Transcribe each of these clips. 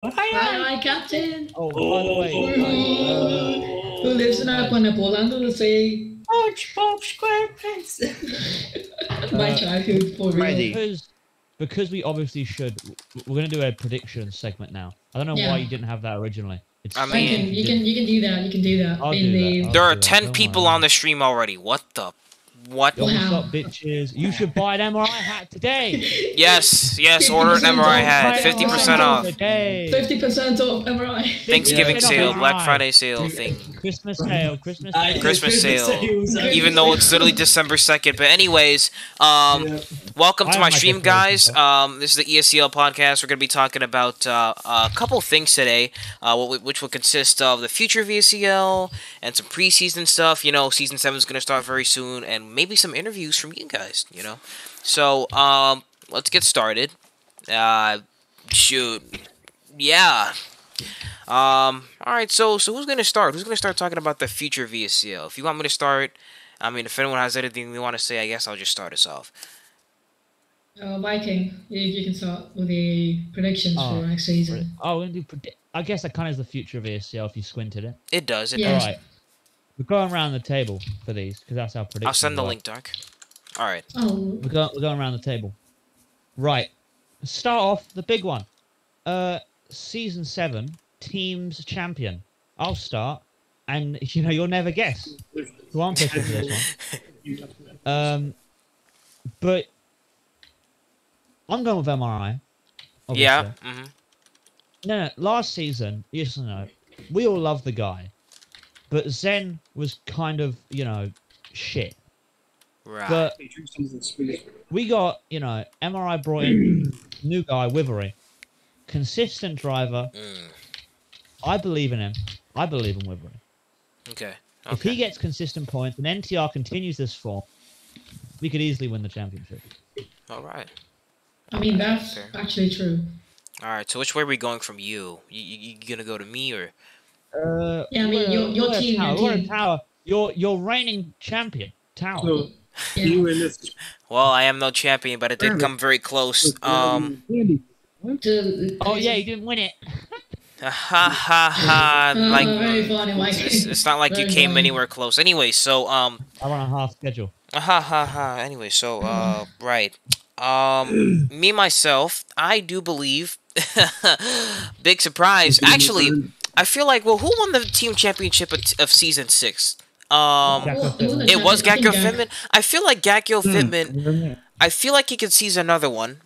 Hi, Captain. Oh, by the way, Who lives in a pineapple under the sea? SpongeBob SquarePants. My childhood, for real. Ready. because we obviously should. We're gonna do a prediction segment now. I don't know why Yeah. you didn't have that originally. It's I strange mean- You can do that. You can do that I'll in do the. that. I'll There are do that, 10 don't people worry. on the stream already. What the? What? Don't Wow. stop, bitches. You should buy an MRI hat today. Yes, order an MRI hat. 50% off. Today. 50% off MRI. Thanksgiving Yeah. sale, Black MRI. Friday sale thing. Christmas sale. Christmas sale. Christmas sale. sales. Even though it's literally December 2nd. But anyways, welcome I to have my my stream, decorations guys. This is the ESCL podcast. We're going to be talking about a couple things today, which will consist of the future of ESCL and some preseason stuff. You know, season 7 is going to start very soon, and maybe some interviews from you guys, you know. So, let's get started. Shoot. Yeah. Alright, so who's gonna start? Who's gonna start talking about the future of ESCL? If you want me to start, I mean, if anyone has anything they want to say, I guess I'll just start us off. Viking, you can start with the predictions Oh, for next season. Oh, we're gonna do I guess that kind of is the future of ESCL if you squinted it. It does, it Yeah. does. Alright. We're going around the table for these, because that's our prediction. I'll send the link, Dark. Alright. Oh, We're going around the table. Right. Start off the big one. Season 7, teams champion. I'll start, and you'll never guess who I'm picking for this one. But I'm going with MRI. Obviously. Yeah. No, last season, yes or no, we all love the guy, but Zen was kind of, shit. Right. But we got, MRI brought in new guy, Wivery. Consistent driver. I believe in him. I believe in Wivery. Okay. If he gets consistent points and NTR continues this form, we could easily win the championship. Alright. I mean, that's Fair. actually true. Alright, so which way are we going from you? You gonna go to me, or? Yeah, I mean, your team, Tower. your We're team. a Tower. You're reigning champion. Tower. So, Yeah. you and this. Well, I am no champion, but I did come very close. Andy. Oh yeah, you didn't win it. Ha ha ha. Like, very funny, Mike. it's not like you Very came funny. anywhere close. Anyway, so, I run a half schedule. ha ha ha. Anyway, so right. Me myself, I do believe. Big surprise. Actually, I feel like, well, who won the team championship of season 6? It was Gakko Fitman. I feel like Gakko Fitman. I feel like he could seize another one.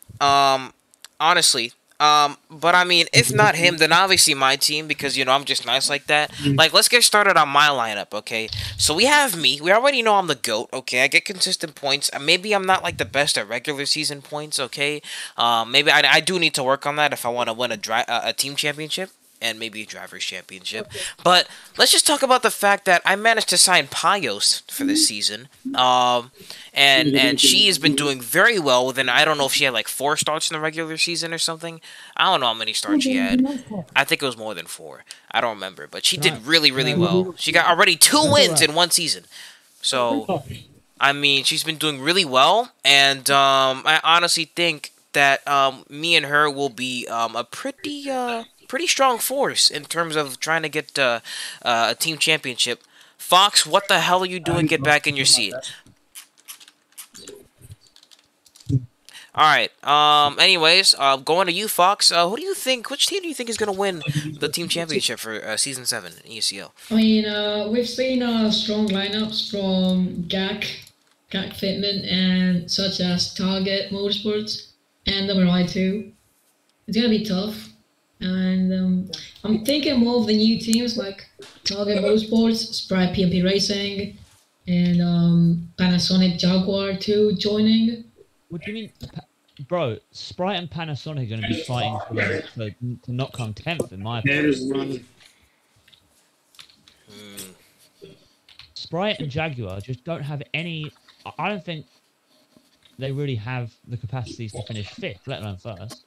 Honestly. But I mean, if not him, then obviously my team, because, I'm just nice like that. Like, let's get started on my lineup, okay? So we have me. We already know I'm the GOAT, okay? I get consistent points. Maybe I'm not, like, the best at regular season points, okay? Maybe I do need to work on that if I want to win a team championship. And maybe a driver's championship. Okay. But let's just talk about the fact that I managed to sign Payos for this season. And she has been doing very well. Within, I don't know if she had like 4 starts in the regular season or something. I don't know how many starts she had. I think it was more than 4. I don't remember. But she did really, really well. She got already 2 wins in 1 season. So, I mean, she's been doing really well. And I honestly think that me and her will be a pretty strong force in terms of trying to get a team championship. Fox, what the hell are you doing? Get back in your seat. Alright, anyways, going to you, Fox. Who do you think, which team do you think is going to win the team championship for Season 7 in ESCL? I mean, we've seen strong lineups from Gak Fitman, and such as Target Motorsports and MRI too. It's going to be tough. And I'm thinking more of the new teams like Target Motorsports, Sprite PMP Racing, and Panasonic Jaguar too joining. What do you mean, bro? Sprite and Panasonic are going to be fighting to not come 10th, in my opinion. Sprite and Jaguar just don't have any. I don't think they really have the capacities to finish 5th, let alone 1st.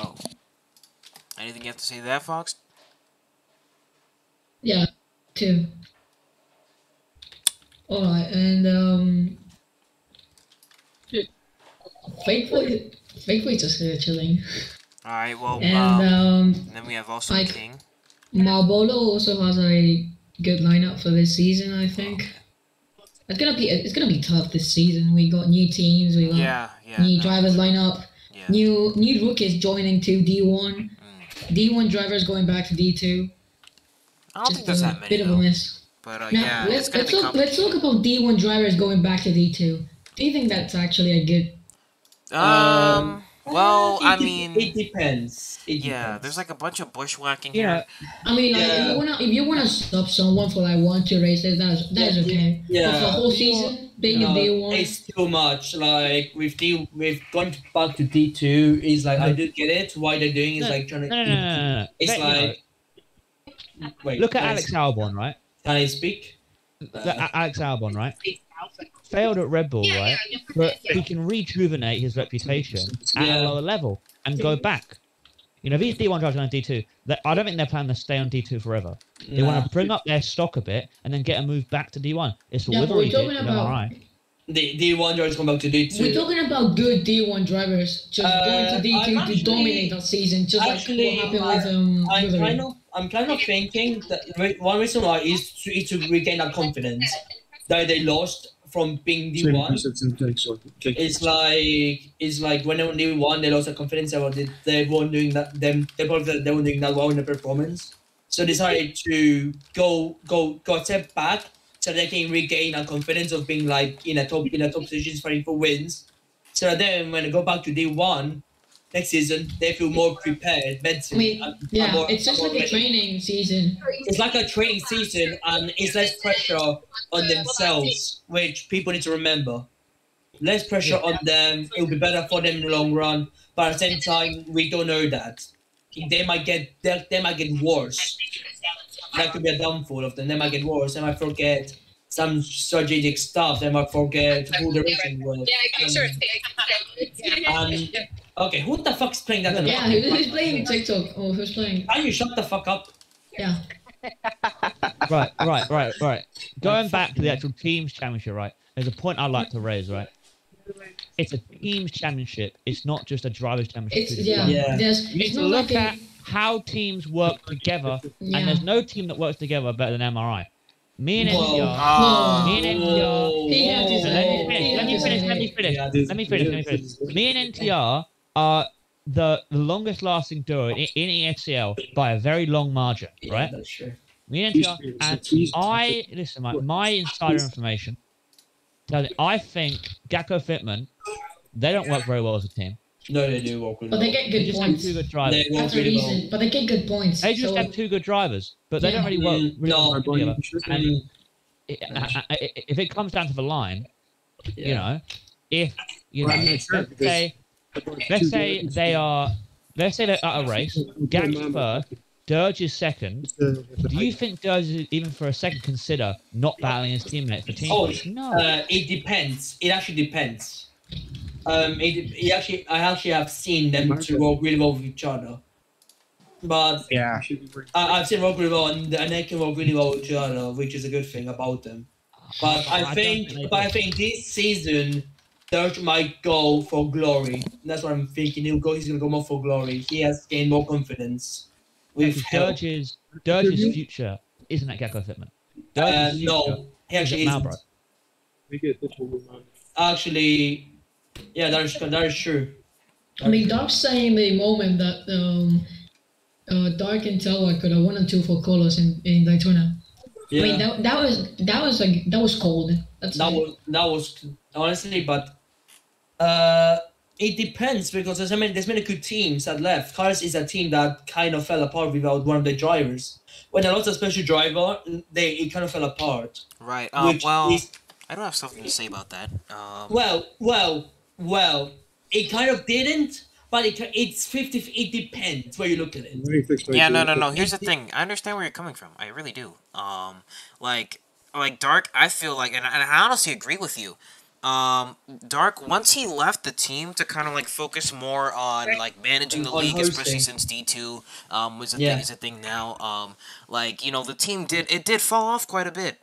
Oh. Anything you have to say to that, Fox? Yeah, 2. Alright, and Fake Weights is chilling. All right. Well, And then we have also like- King. Marlboro also has a good lineup for this season, I think. It's gonna be tough this season. We got new teams, we got Yeah. new drivers lineup, Yeah. new rookies joining to D1, D1 drivers going back to D2. I don't think there's that many bit of a though. miss. But Now, yeah, it's gonna be let's complicated. talk about D1 drivers going back to D2. Do you think that's actually a good? Well, I it mean, depends. It yeah, depends. there's like a bunch of bushwhacking You know, here. I mean, like, Yeah. if you wanna stop someone for like 1-2 races, that is okay. Yeah. But for the whole season, being a D1, It's too much. Like we've gone back to D2. Is like I do get it. Why they're doing is No, like trying to. no. It's Let- you know, like. Wait. look at can I- Alex Albon, right? Can I speak? Alex Albon, right? Failed at Red Bull, right? But he can rejuvenate his reputation at Yeah. a lower level and go back. You know, if these D1 drivers are on D2, I don't think they're planning to stay on D2 forever. They want to bring up their stock a bit and then get a move back to D1. It's Yeah, what but we've we're already talking did with about- MRI. The D1 drivers come back to D2. we're talking about good D1 drivers just going to D2 I'm to actually- dominate that season, just actually, like what happened with I'm kind of thinking that one reason why is to regain that confidence that they lost from being D1. It's like when they were D1, they lost their confidence about it. They weren't doing that. They probably they weren't doing that well in the performance. So they decided to go a step back so they can regain that confidence of being like in a top position fighting for wins. So that then when they go back to D1 next season, they feel more prepared I mentally. mean, yeah, it's just like a training season. It's like a training season, and it's less pressure on themselves, which people need to remember. Less pressure on them. It will be better for them in the long run. But at the same time, we don't know that they might get worse. That could be a downfall of them. They might get worse. They might forget some strategic stuff. They might forget who they're racing with. Okay, who the fuck's playing that? Yeah, who's playing TikTok? Oh, who's playing? Can you shut the fuck up? Yeah. Right. Going back to the actual teams championship, right? There's a point I'd like to raise, right? It's a teams championship. It's not just a drivers championship. It's yeah. Yeah. There's You need it's to not look like at how teams work together, Yeah. and there's no team that works together better than MRI. Me and Whoa. NTR. Me and NTR. Whoa. He had to say- Let me finish. Me and NTR are the longest lasting duo in ESCL by a very long margin, Yeah, right? that's true. Me and NTR. And listen, my insider information tells me I think Gakko Fitman, they don't work very well as a team. No, they do walk with But they get They good just have points. two good drivers. They walk That's the really well. reason. But they get good points. They just so, have two good drivers, but they Yeah. don't really work really No. well together. And Mm, if it comes down to the line, yeah. you know, if you know, let's say they're at a race, Gag's first, Dirge is second. Do you think Dirge is even for a second consider not battling his teammate for team? Oh, No. It depends. It actually depends. I actually have seen them to work really well with each other. But Yeah. I've seen work really well, and they can work really well with each other, which is a good thing about them. But I think this season, Dirge might go for glory. That's what I'm thinking. He's gonna go more for glory. He has gained more confidence with help. Dirge's future isn't at Gakko Fitman. Dirge's future No, he is actually at isn't. Malbro. Actually, yeah, that is true. I mean, Dark's saying the moment that Dark and Telwa could have 1 and 2 for Carlos in Daytona. Yeah. I mean, that was cold. That was honestly, but it depends because there's many good teams that left. Cars is a team that kind of fell apart without one of the drivers. When they lost a special driver, it kind of fell apart. Right. Which Well, is- I don't have something to say about that. Well, it kind of didn't, but it's 50. It depends where you look at it. Yeah, no. Here's the thing. I understand where you're coming from. I really do. Like Dark. I feel like, and I honestly agree with you. Dark, once he left the team to kind of like focus more on like managing the On league, especially hosting. since D2 was a Yeah. thing is a thing now. Like the team did fall off quite a bit.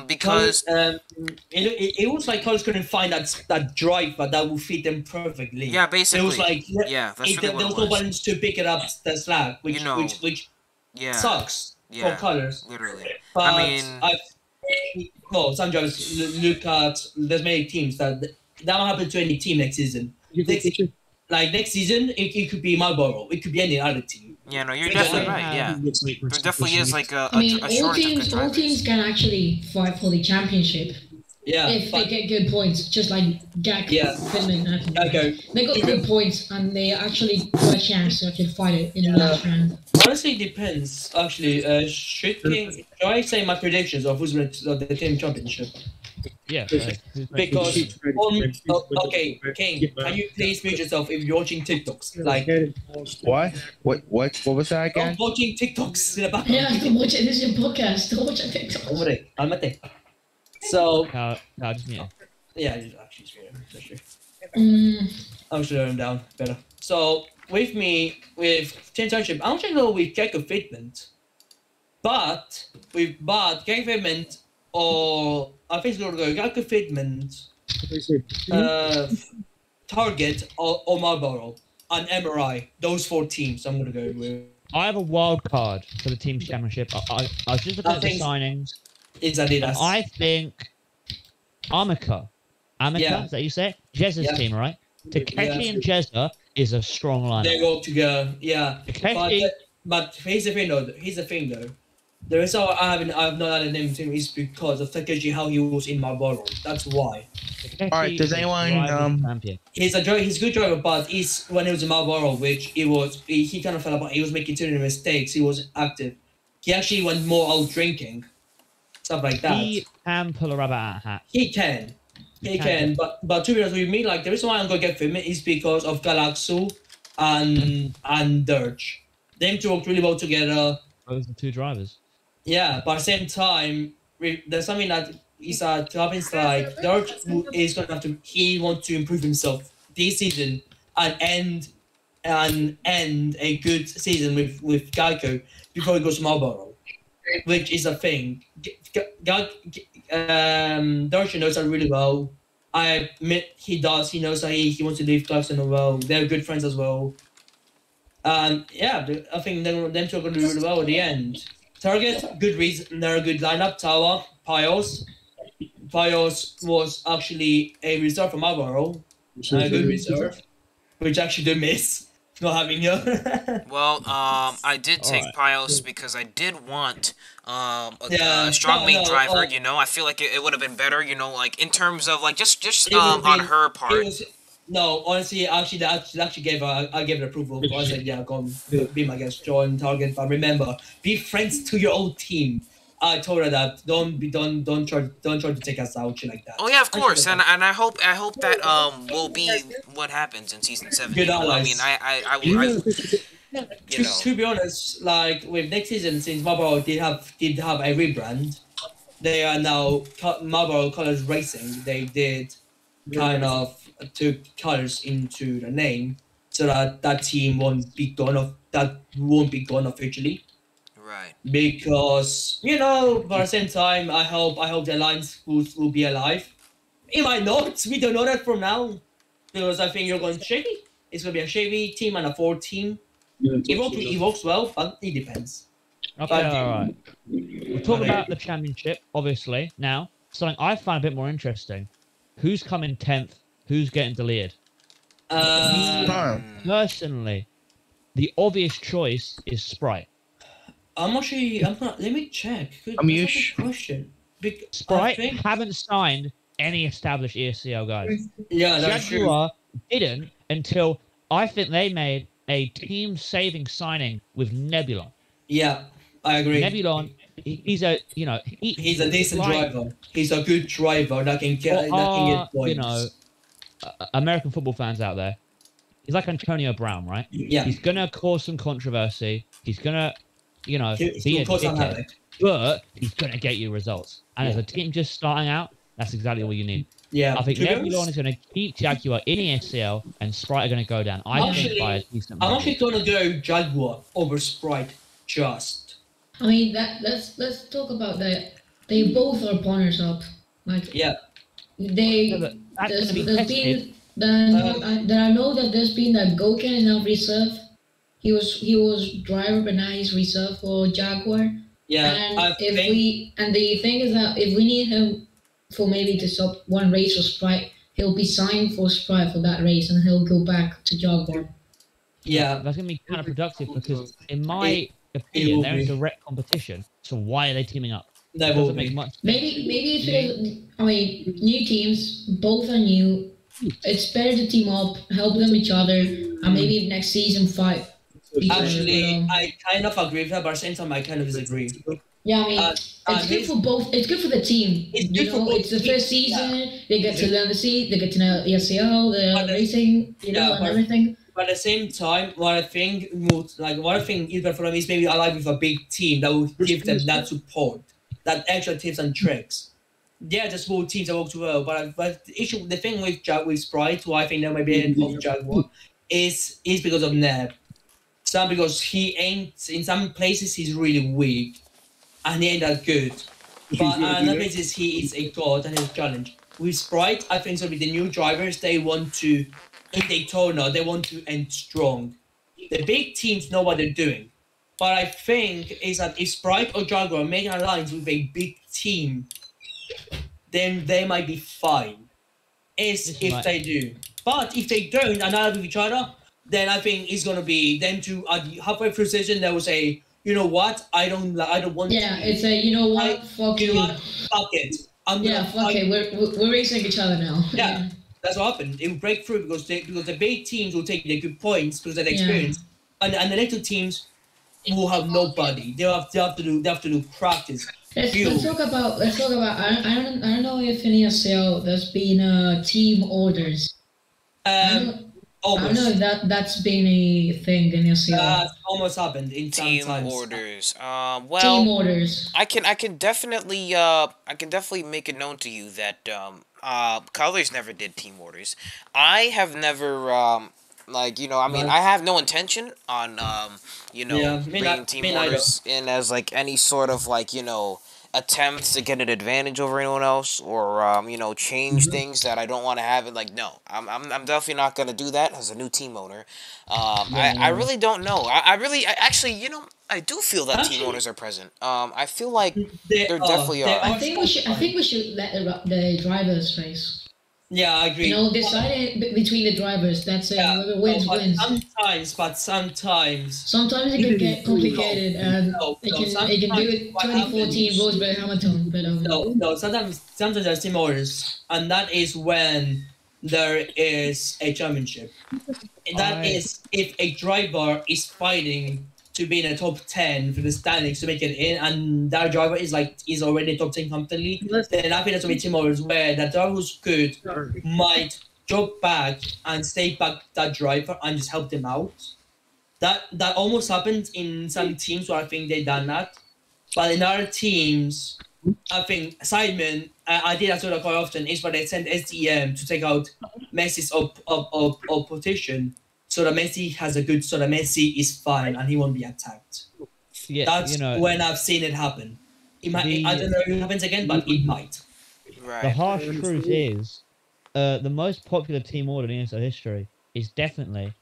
Because It was like Colors couldn't find that driver that would fit them perfectly. yeah, basically It was like yeah, that's really there what was it no was. balance to pick it up the slack, which You know, which Yeah, sucks yeah, for Colors. literally. But I mean, some drivers look at there's many teams that won't happen to any team next season. Next season, it could be Marlboro, it could be any other team. yeah, no, you're Yeah. definitely right. Yeah, there definitely is like a I mean, a shortage of good all drivers. teams can actually fight for the championship Yeah, if but they get good points, just like Gak, Yeah. Finland. okay. They got good points and they actually got a chance to actually fight it in the last round. Honestly, it depends. Actually, should I say my predictions of who's going to the team championship? Yeah. Because okay, Kane, can you please mute yourself if you're watching TikToks? Like, What was that again? I'm watching TikToks in the background. Yeah, don't watch it. This is your podcast. Don't watch it TikTok. Almate. So No, just mute. yeah, it's actually scary. That's true. Mm, I'm sure I'm down better. So with me with team championship, I'm actually go with Jacob Fitment, but Jacob Fitment or I think it's gonna go Jacob Fitment, Target or Marlboro and MRI. Those 4 teams I'm gonna go with. I have a wild card for the team championship. I was just looking I at the think- signings. It's And Adidas. I think Amica, Yeah. is that you say? Jezza's Yeah. team, right? Takeshi Yeah. and Jezza is a strong They lineup. go together, yeah. Takeshi, But here's the thing though. The reason why I've not added him to him is because of Takeshi, how he was in Marlboro. That's why. Takeshi Alright, does is a anyone, driving champion. He's a good driver, but when he was in Marlboro, which he kind of fell apart. He was making too many mistakes. He was active. He actually went more out drinking, stuff like that. He can pull a rabbit out of a hat. He can. He can, but to be honest with me, like the reason why I'm gonna get him is because of Galaxu and Dirge. Them two work really well together. Those are 2 drivers. Yeah, but at the same time, there's something that is happens like Dirge is gonna have to. He wants to improve himself this season and end a good season with Geico before he goes to Marlboro, which is a thing. Dirge knows that really well. I admit he does. He knows that he wants to leave Clarkson as well. They're good friends as well. Yeah, I think them two are going to do really well at the end. Target, good reason. They're a good lineup. Tower, Pios. Pios was actually a reserve from Marlboro. A good reserve. Which actually did miss not having her. Well, I did take Alright. Pios because I did want Yeah, a strong main no, driver. oh. I feel like it would have been better. Like in terms of like just It would've on been- her It part. was, no, honestly, actually, I gave it approval. I said, yeah, go on, be my guest, join Target. But remember, be friends to your old team. I told her that don't try to take us out shit like that. Oh yeah, of I course, should've and I hope that will be what happens in season 7. Good I allies. mean, I you know. To be honest, like with next season, since Marlboro did have a rebrand, they are now Marlboro Colors Racing. They did kind of took colors into the name so that team won't be gone officially. Right. Because but at the same time, I hope the alliance will be alive. It might not. We don't know that from now, because I think you're going Chevy. It's gonna be a Chevy team and a Ford team. It works well, but it depends. Okay, But- alright. We'll talk about the championship, obviously, now. Something I find a bit more interesting. Who's coming 10th? Who's getting deleted? Personally, the obvious choice is Sprite. I'm not. Let me check. That's a Amish. good question. Sprite I think, haven't signed any established ESCL guys. yeah, that's true. Jaguar didn't until I think they made a team-saving signing with Nebulon. Yeah, I agree. Nebulon, he's a He's a decent like, driver. He's a good driver that can get points. American football fans out there. He's like Antonio Brown, right? Yeah, He's gonna cause some controversy. He's gonna, he's be gonna a cause some dickhead, havoc. but he's gonna get you results. And as a team just starting out, that's exactly what you need. Yeah, I think to be Nebulon honest, is going to keep Jaguar in the SCL, and Sprite are going to go down. I think Actually, by a decent I'm margin. actually gonna go Jaguar over Sprite. Just I mean, let's talk about that. They both are partners up. Like yeah. Yeah, but they, that's going to be there's tested. been that I know that there's been that Goken is now reserve. He was driver, but now he's reserve for Jaguar. Yeah, And I if think we and the thing is that if we need him for maybe to stop one race for Sprite, he'll be signed for Sprite for that race, and he'll go back to Jaguar. yeah. That's going to be counterproductive because, in my will opinion, they're in be. direct competition. So why are they teaming up? That It will doesn't make be. much sense. Maybe it's because, I mean, new teams, both are new. It's better to team up, help them each other, and maybe next season fight each other. Actually, But, I kind of agree with that, but at the same time, I kind of disagree. yeah, I mean, Uh, it's good for both. It's good for the team. It's good You for know, both it's the teams, first season. yeah. They get to learn the seat. They get to know the SEL, But the the- racing, you know, yeah, and but- everything. But at the same time, what I think is better for them is maybe align with a big team that will give them that support, that extra tips and tricks. Yeah, the small teams that work too well, but the thing with Sprite, who I think that might be end of Jaguar, is because of Neb. Some because he ain't in some places he's really weak, and he ain't that good. But in other places he is a god and he's a challenge. With Sprite, I think it's gonna be the new drivers. They want to in Daytona. They want to end strong. The big teams know what they're doing, but I think is that if Sprite or Jaguar make an alliance with a big team, then they might be fine. If they do, but if they don't and are with each other, then I think it's gonna be them two halfway through the season. They will say, you know what, I don't want. Yeah, to. it's a you know what, fuck You you. know what? Fuck it. I'm Yeah, gonna fuck fight. it. We're racing each other now. Yeah. That's what happened. It will break through because the big teams will take the good points because of the Yeah. experience, and the little teams will have nobody. They have to do practice. Let's talk about. I don't know if in ESL there's been team orders. I don't Almost. know if that's been a thing in ESL. Almost happened in some Team times. orders. Team Well, orders. I can definitely make it known to you that Colors never did team orders. I have never I have no intention on bringing team me neither. orders in as like any sort of attempts to get an advantage over anyone else or change things that I don't want to have. And no, I'm definitely not gonna do that as a new team owner. I really don't know. I do feel that team owners are present. I feel like there definitely are. I think we should let the drivers race. Yeah, I agree. You know, decide it between the drivers. That's it. Whoever wins but wins. Sometimes. Sometimes it can get complicated, and No, it can sometimes do it. what 2014 happens- Rosberg Hamilton, but No. Sometimes there's team orders, and that is when there is a championship. That is if a driver is fighting to be in the top 10 for the standings to make it in, and that driver is already top 10 comfortably. Then I think that's gonna be team orders where that driver who's good might drop back and stay back that driver and just help them out. That almost happened in some teams where I think they done that, but in other teams, I think Simon, I did that sort of quite often, is where they send SDM to take out Messi's opposition, so that Messi has a good, so that Messi is fine and he won't be attacked. Yeah, That's when I've seen it happen. It might, I don't know if it happens again, but it might. Right. The harsh truth is, the most popular team order in ESL history is definitely,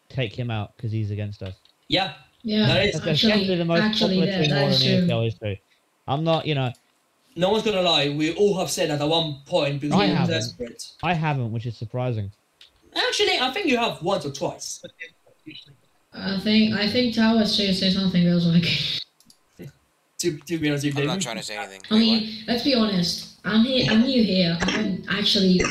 take him out because he's against us. Yeah. yeah, That is That's definitely the most popular team that order is in true. ESL history. I'm not, No one's gonna lie, we all have said that at one point because I we were haven't. desperate. I haven't, which is surprising. Actually, I think you have once or twice. I think Towers should say something else like. To be honest with you, I'm not David. trying to say anything. I mean, let's be honest. I'm new here. I haven't actually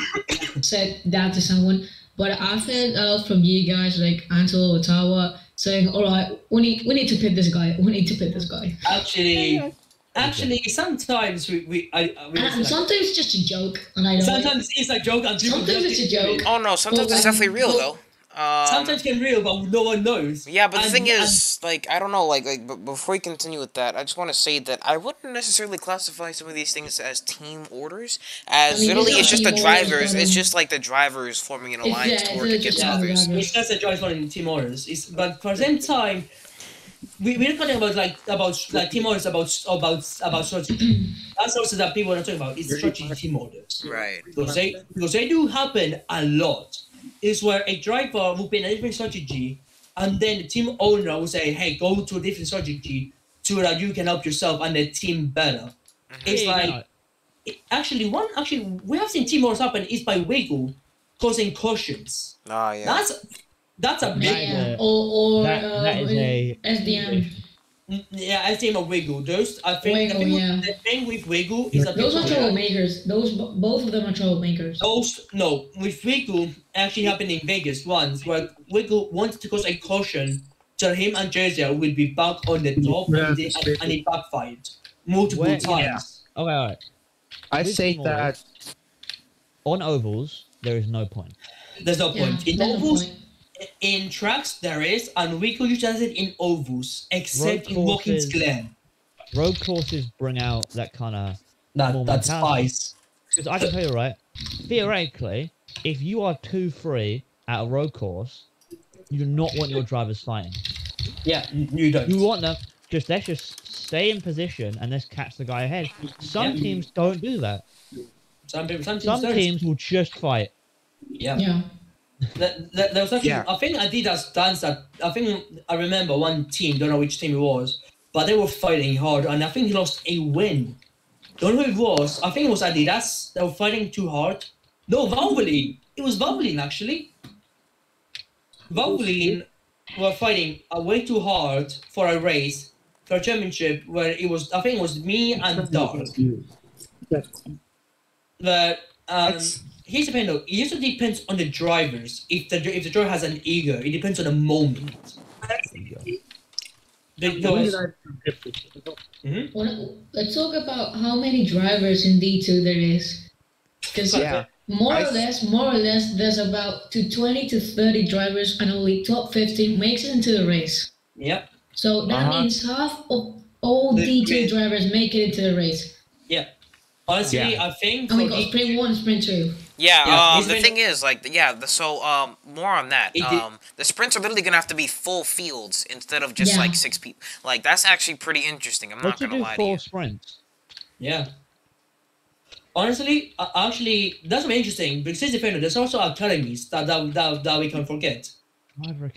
said that to someone, but I've heard from you guys like Anto or Tawa saying, "All right, we need to pick this guy. We need to pick this guy." Actually, sometimes we And sometimes it's just a joke, and I know. sometimes it's a joke and people Sometimes it's a joke. Oh no, sometimes it's definitely real though. Sometimes can real, but no one knows. Yeah, but the And- thing is, like, I don't know, before we continue with that, I just want to say that I wouldn't necessarily classify some of these things as team orders, as I mean, literally it's it's just not the team orders, drivers, but, it's just like the drivers forming an alliance to work it's against just others. drivers. It's just a choice one in team orders. But for the same time, we're talking about team orders about strategy. That's also that people are not talking about. It's strategy team orders. Right. Because they do happen a lot. Is where a driver will be in a different strategy, and then the team owner will say, "Hey, go to a different strategy so that you can help yourself and the team better." It's Yeah, like no. actually we have seen team orders happen is by Wiggle causing cautions. Ah, yeah. That's a big Yeah, Yeah. or That is a SDM. yeah. I think of Wiggle. Those I think Wiggle, yeah. the thing with Wiggle is that Those are people- troublemakers. Both of them are troublemakers. No, with Wiggle actually happened in Vegas once, where Wiggle wanted to cause a caution so him and Jersey would be back on the top, and it backfired multiple Where- times. Okay, alright. I With say team that On ovals, there is no point. There's no Yeah, point. In that's the ovals, point. in tracks there is, and Wiggle usually does it in ovals, except Road in Watkins courses- Glen. Road courses bring out that kind of More That's mentality. spice. because I can tell you right. Theoretically, if you are 2-3 at a road course, you do not want your drivers fighting. Yeah, you don't. You want them let's just stay in position and let's catch the guy ahead. Some Yeah. teams don't do that. Some Some teams will just fight. Yeah. Yeah. There was actually, Yeah. I think Adidas done that. I think I remember one team, don't know which team it was, but they were fighting hard, and I think he lost a win. Don't know who it was. I think it was Adidas. They were fighting too hard. No, Valvoline. It was Valvoline actually. Valvoline were fighting way too hard for a race, for a championship, where it was. I think it was me and Dark. But here's the thing though. It also depends on the drivers. If the driver has an ego, it depends on the moment. Because Let's talk about how many drivers in D2 there is. Because yeah. more or less, there's about 20 to 30 drivers, and only top 15 makes it into the race. Yep. So that means half of all The D2 grid. drivers make it into the race. Honestly, Yeah. I think And we for got sprint 1, sprint 2. Yeah, Yeah, he's the been- thing is, more on that. It did- The sprints are literally gonna have to be full fields instead of just Yeah. like 6 people. Like, that's actually pretty interesting. I'm What not to gonna do lie to you. 4 sprints? Yeah. Honestly, actually, that's very interesting because here's the thing, there's also academies that we can forget. Driver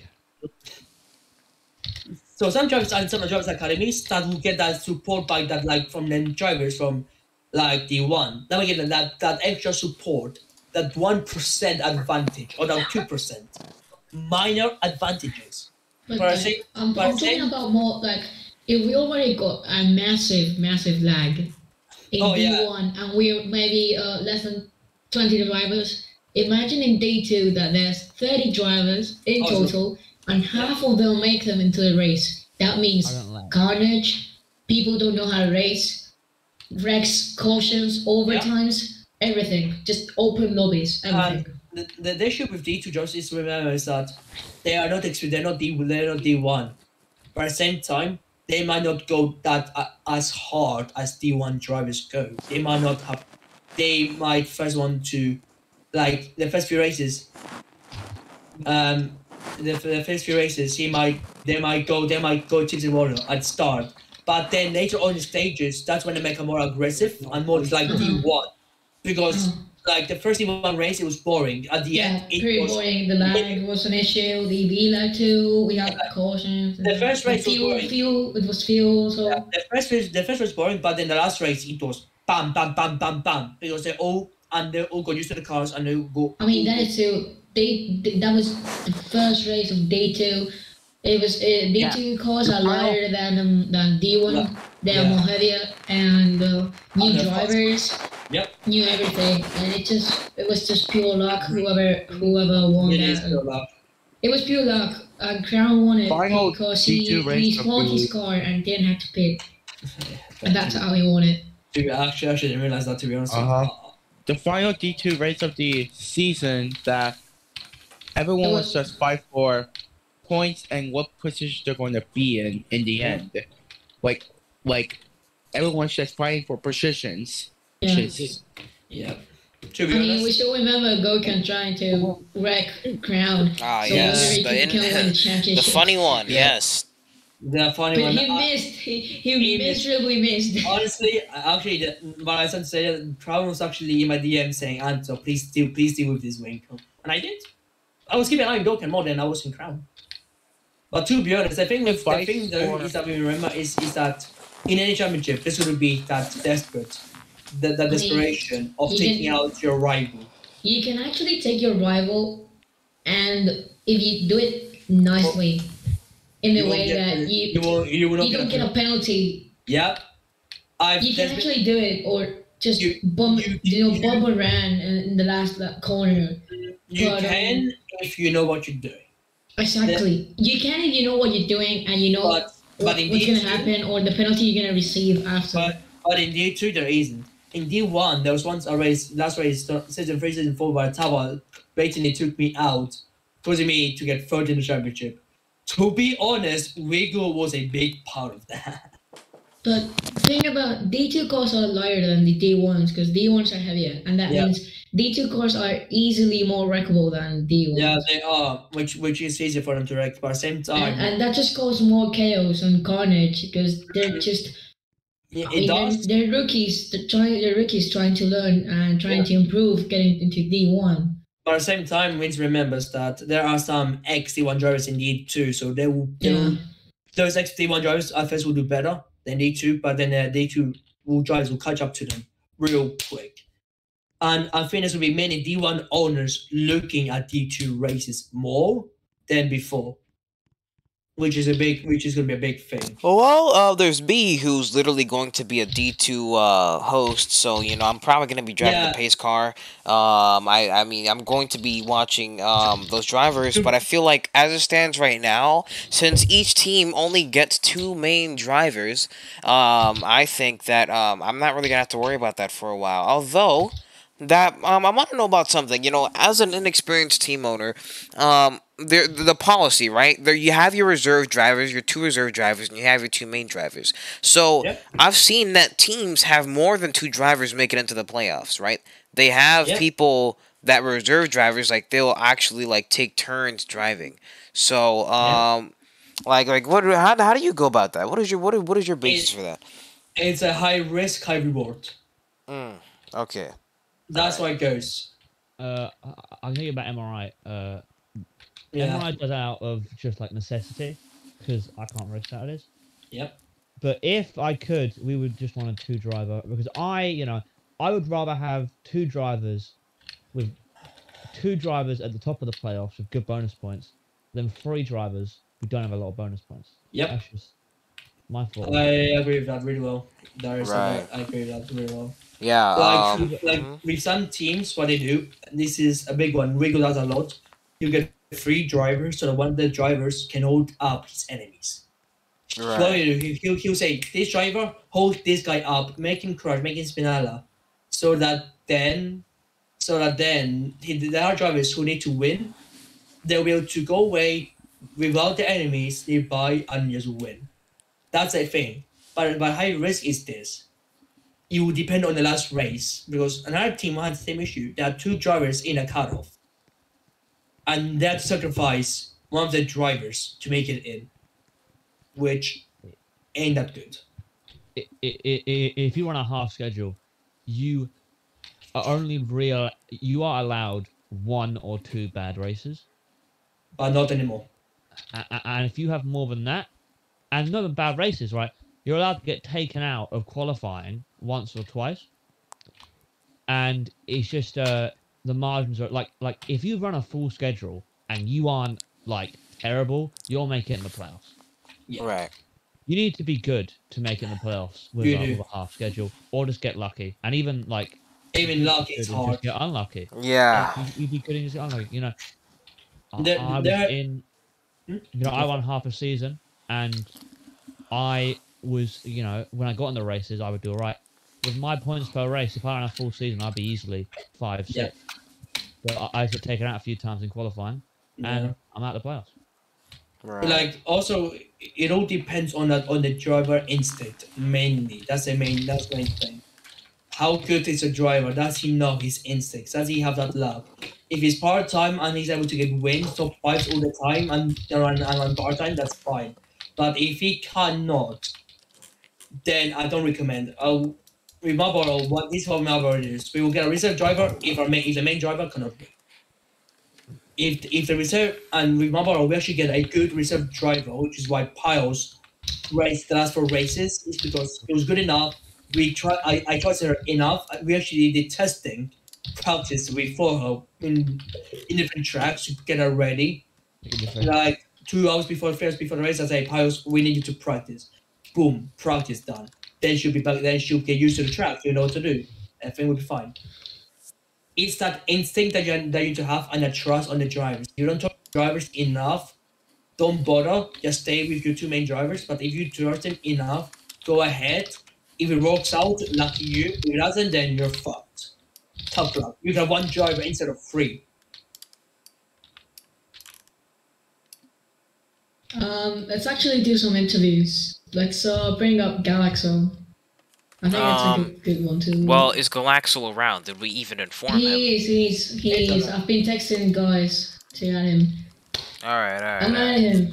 So some drivers and some drivers academies that will get that support by that, like from the drivers from like D1. That will get that extra support, that 1% advantage or that 2%. Minor advantages. But But I like, think- I'm but I talking think- about more like if we already got a massive lag in Oh, yeah. D1 and we're maybe less than 20 drivers. Imagine in D2 that there's 30 drivers in Oh, total and half of them make them into the race. That means I don't like. carnage, people don't know how to race, wrecks, cautions, overtimes, everything. Just open lobbies, everything. The issue with D2 drivers is to remember is that they are not they're not D1. But at the same time, they might not go that as hard as D1 drivers go. They might not have. They might first want to, like the first few races. The first few races, they might go to the water at start, but then later on the stages, that's when they make them more aggressive and more like D1, because like the first D1 race, it was boring. At the Yeah, end, it pretty was. boring. The lag was an issue. The EV lag too. We had cautions. The first race was boring. fuel. It was fuel. So Yeah, the first race was boring, but then the last race it was bam, bam, bam, bam, bam, because they all got used to the cars and they go. I mean that is too. That was the first race of day 2. It was D2 cars are lighter than D1. Yeah. They are Yeah. more heavier and new And they're drivers. Yep. Knew everything, and it was just pure luck. Whoever won It is that. pure luck. It was pure luck. Crown won it Final because D2 race he of spawned the- his car and didn't have to pit, and that's how he won it. Actually, I didn't realize that, to be honest. The final D2 race of the season that everyone wants to just fight for points and what position they're going to be in the end. Like everyone's just fighting for positions. Yeah. Yeah. To I be mean, we honest, should remember Gokan trying to wreck Crown. Ah, so yes, he can win the the championship. funny one. Yes. the funny But one. he missed. He missed. miserably missed. Honestly, actually, what I said today, Crown was actually in my DM saying, "Anto, please deal with this win," and I did. I was keeping an eye on Gokan more than I was in Crown. But to be honest, I think the thing though is that we remember is that in any championship, there's going to be that desperate, that desperation of taking out your rival. You can actually take your rival, and if you do it nicely, in the way that you don't get a penalty. Yep. You can actually do it, or just bump around in the last corner. You can if you know what you're doing. Exactly. You can if you know what you're doing and you know what's going to happen or the penalty you're going to receive after. But in D2 there isn't. In D1 there was once a race, last race, season 3, season 4, where Tawa blatantly took me out, causing me to get third in the championship. To be honest, Wiggle was a big part of that. But thing about D2 cars are lighter than the D1s because D1s are heavier, and that means D2 cars are easily more wreckable than D1s. Yeah, they are, which is easier for them to wreck, but at the same time... And that just causes more chaos and carnage because they're just... They're rookies. They're rookies trying to learn and trying to improve, getting into D1. But at the same time, Vince remembers that there are some ex-D1 drivers in D2, so those ex-D1 drivers I first will do better than D2, but then D2 drivers will catch up to them real quick. And I think there's will be many D1 owners looking at D2 races more than before, which is going to be a big thing. Well, there's B, who's literally going to be a D2 host, so I'm probably going to be driving the pace car. I mean, I'm going to be watching those drivers, but I feel like as it stands right now, since each team only gets 2 main drivers, I think that I'm not really gonna have to worry about that for a while. Although that I want to know about something. As an inexperienced team owner, the policy, right? There you have your reserve drivers, your 2 reserve drivers, and you have your 2 main drivers. So I've seen that teams have more than 2 drivers make it into the playoffs, right? They have people that were reserve drivers, like they'll actually take turns driving. So what? How do you go about that? What is your basis for that? It's a high risk, high reward. Okay. That's how it goes. I'm thinking about MRI. MRI does out of just necessity, because I can't risk Saturdays. Yep. But if I could, we would just want a 2 driver, because I would rather have 2 drivers at the top of the playoffs with good bonus points than 3 drivers who don't have a lot of bonus points. Yep. That's just my fault. I agree with that really well. I agree with that really well. Yeah. With some teams, what they do, this is a big one. Wiggle does a lot. You get 3 drivers, so that one of the drivers can hold up his enemies. Right. So he'll say, this driver, hold this guy up, make him crush, make him spinella, so that then there are drivers who need to win. They'll be able to go away without the enemies nearby and just win. That's a thing. But high risk is this. You will depend on the last race, because another team has the same issue. There are 2 drivers in a cutoff, and they have to sacrifice one of the drivers to make it in, which ain't that good. If you run a half schedule, you are allowed 1 or 2 bad races, But not anymore. and if you have more than that, and not bad races, right? You're allowed to get taken out of qualifying once or twice, and it's just the margins are like if you run a full schedule and you aren't terrible, you'll make it in the playoffs. Yeah. Right. You need to be good to make it in the playoffs with a half schedule, or just get lucky. And even lucky is hard. Just get unlucky. Yeah. You be good and just get unlucky. I won half a season, and I was, when I got in the races, I would do all right. With my points per race, if I ran a full season, I'd be easily 5, 6. But I get taken out a few times in qualifying. and I'm out of the playoffs. Right. Like also, it all depends on the driver instinct mainly. That's the main thing. How good is a driver? Does he know his instincts? Does he have that luck? If he's part time and he's able to get wins, top fives all the time, and run part time, that's fine. But if he cannot, then I don't recommend. With Marlboro, what this is what Marlboro is. We will get a reserve driver if the main driver cannot win. If the reserve, and with Marlboro we actually get a good reserve driver, which is why Piles raced the last 4 races, is because it was good enough. I trusted her enough. We actually did testing, practice with her in different tracks to get her ready. Like 2 hours before the race, I say, Piles, we need you to practice. Boom, practice done. Then she'll be back. Then she'll get used to the track. You know what to do. Everything will be fine. It's that instinct that you need to have and that trust on the drivers. You don't trust drivers enough, don't bother. Just stay with your 2 main drivers. But if you trust them enough, go ahead. If it works out, lucky you. If it doesn't, then you're fucked. Tough luck. You have 1 driver instead of 3. Let's actually do some interviews. Let's bring up Galaxo. I think it's a good one too. Well, is Galaxo around? Did we even inform him? He is. I've been texting guys to add him. Alright. I'm adding him.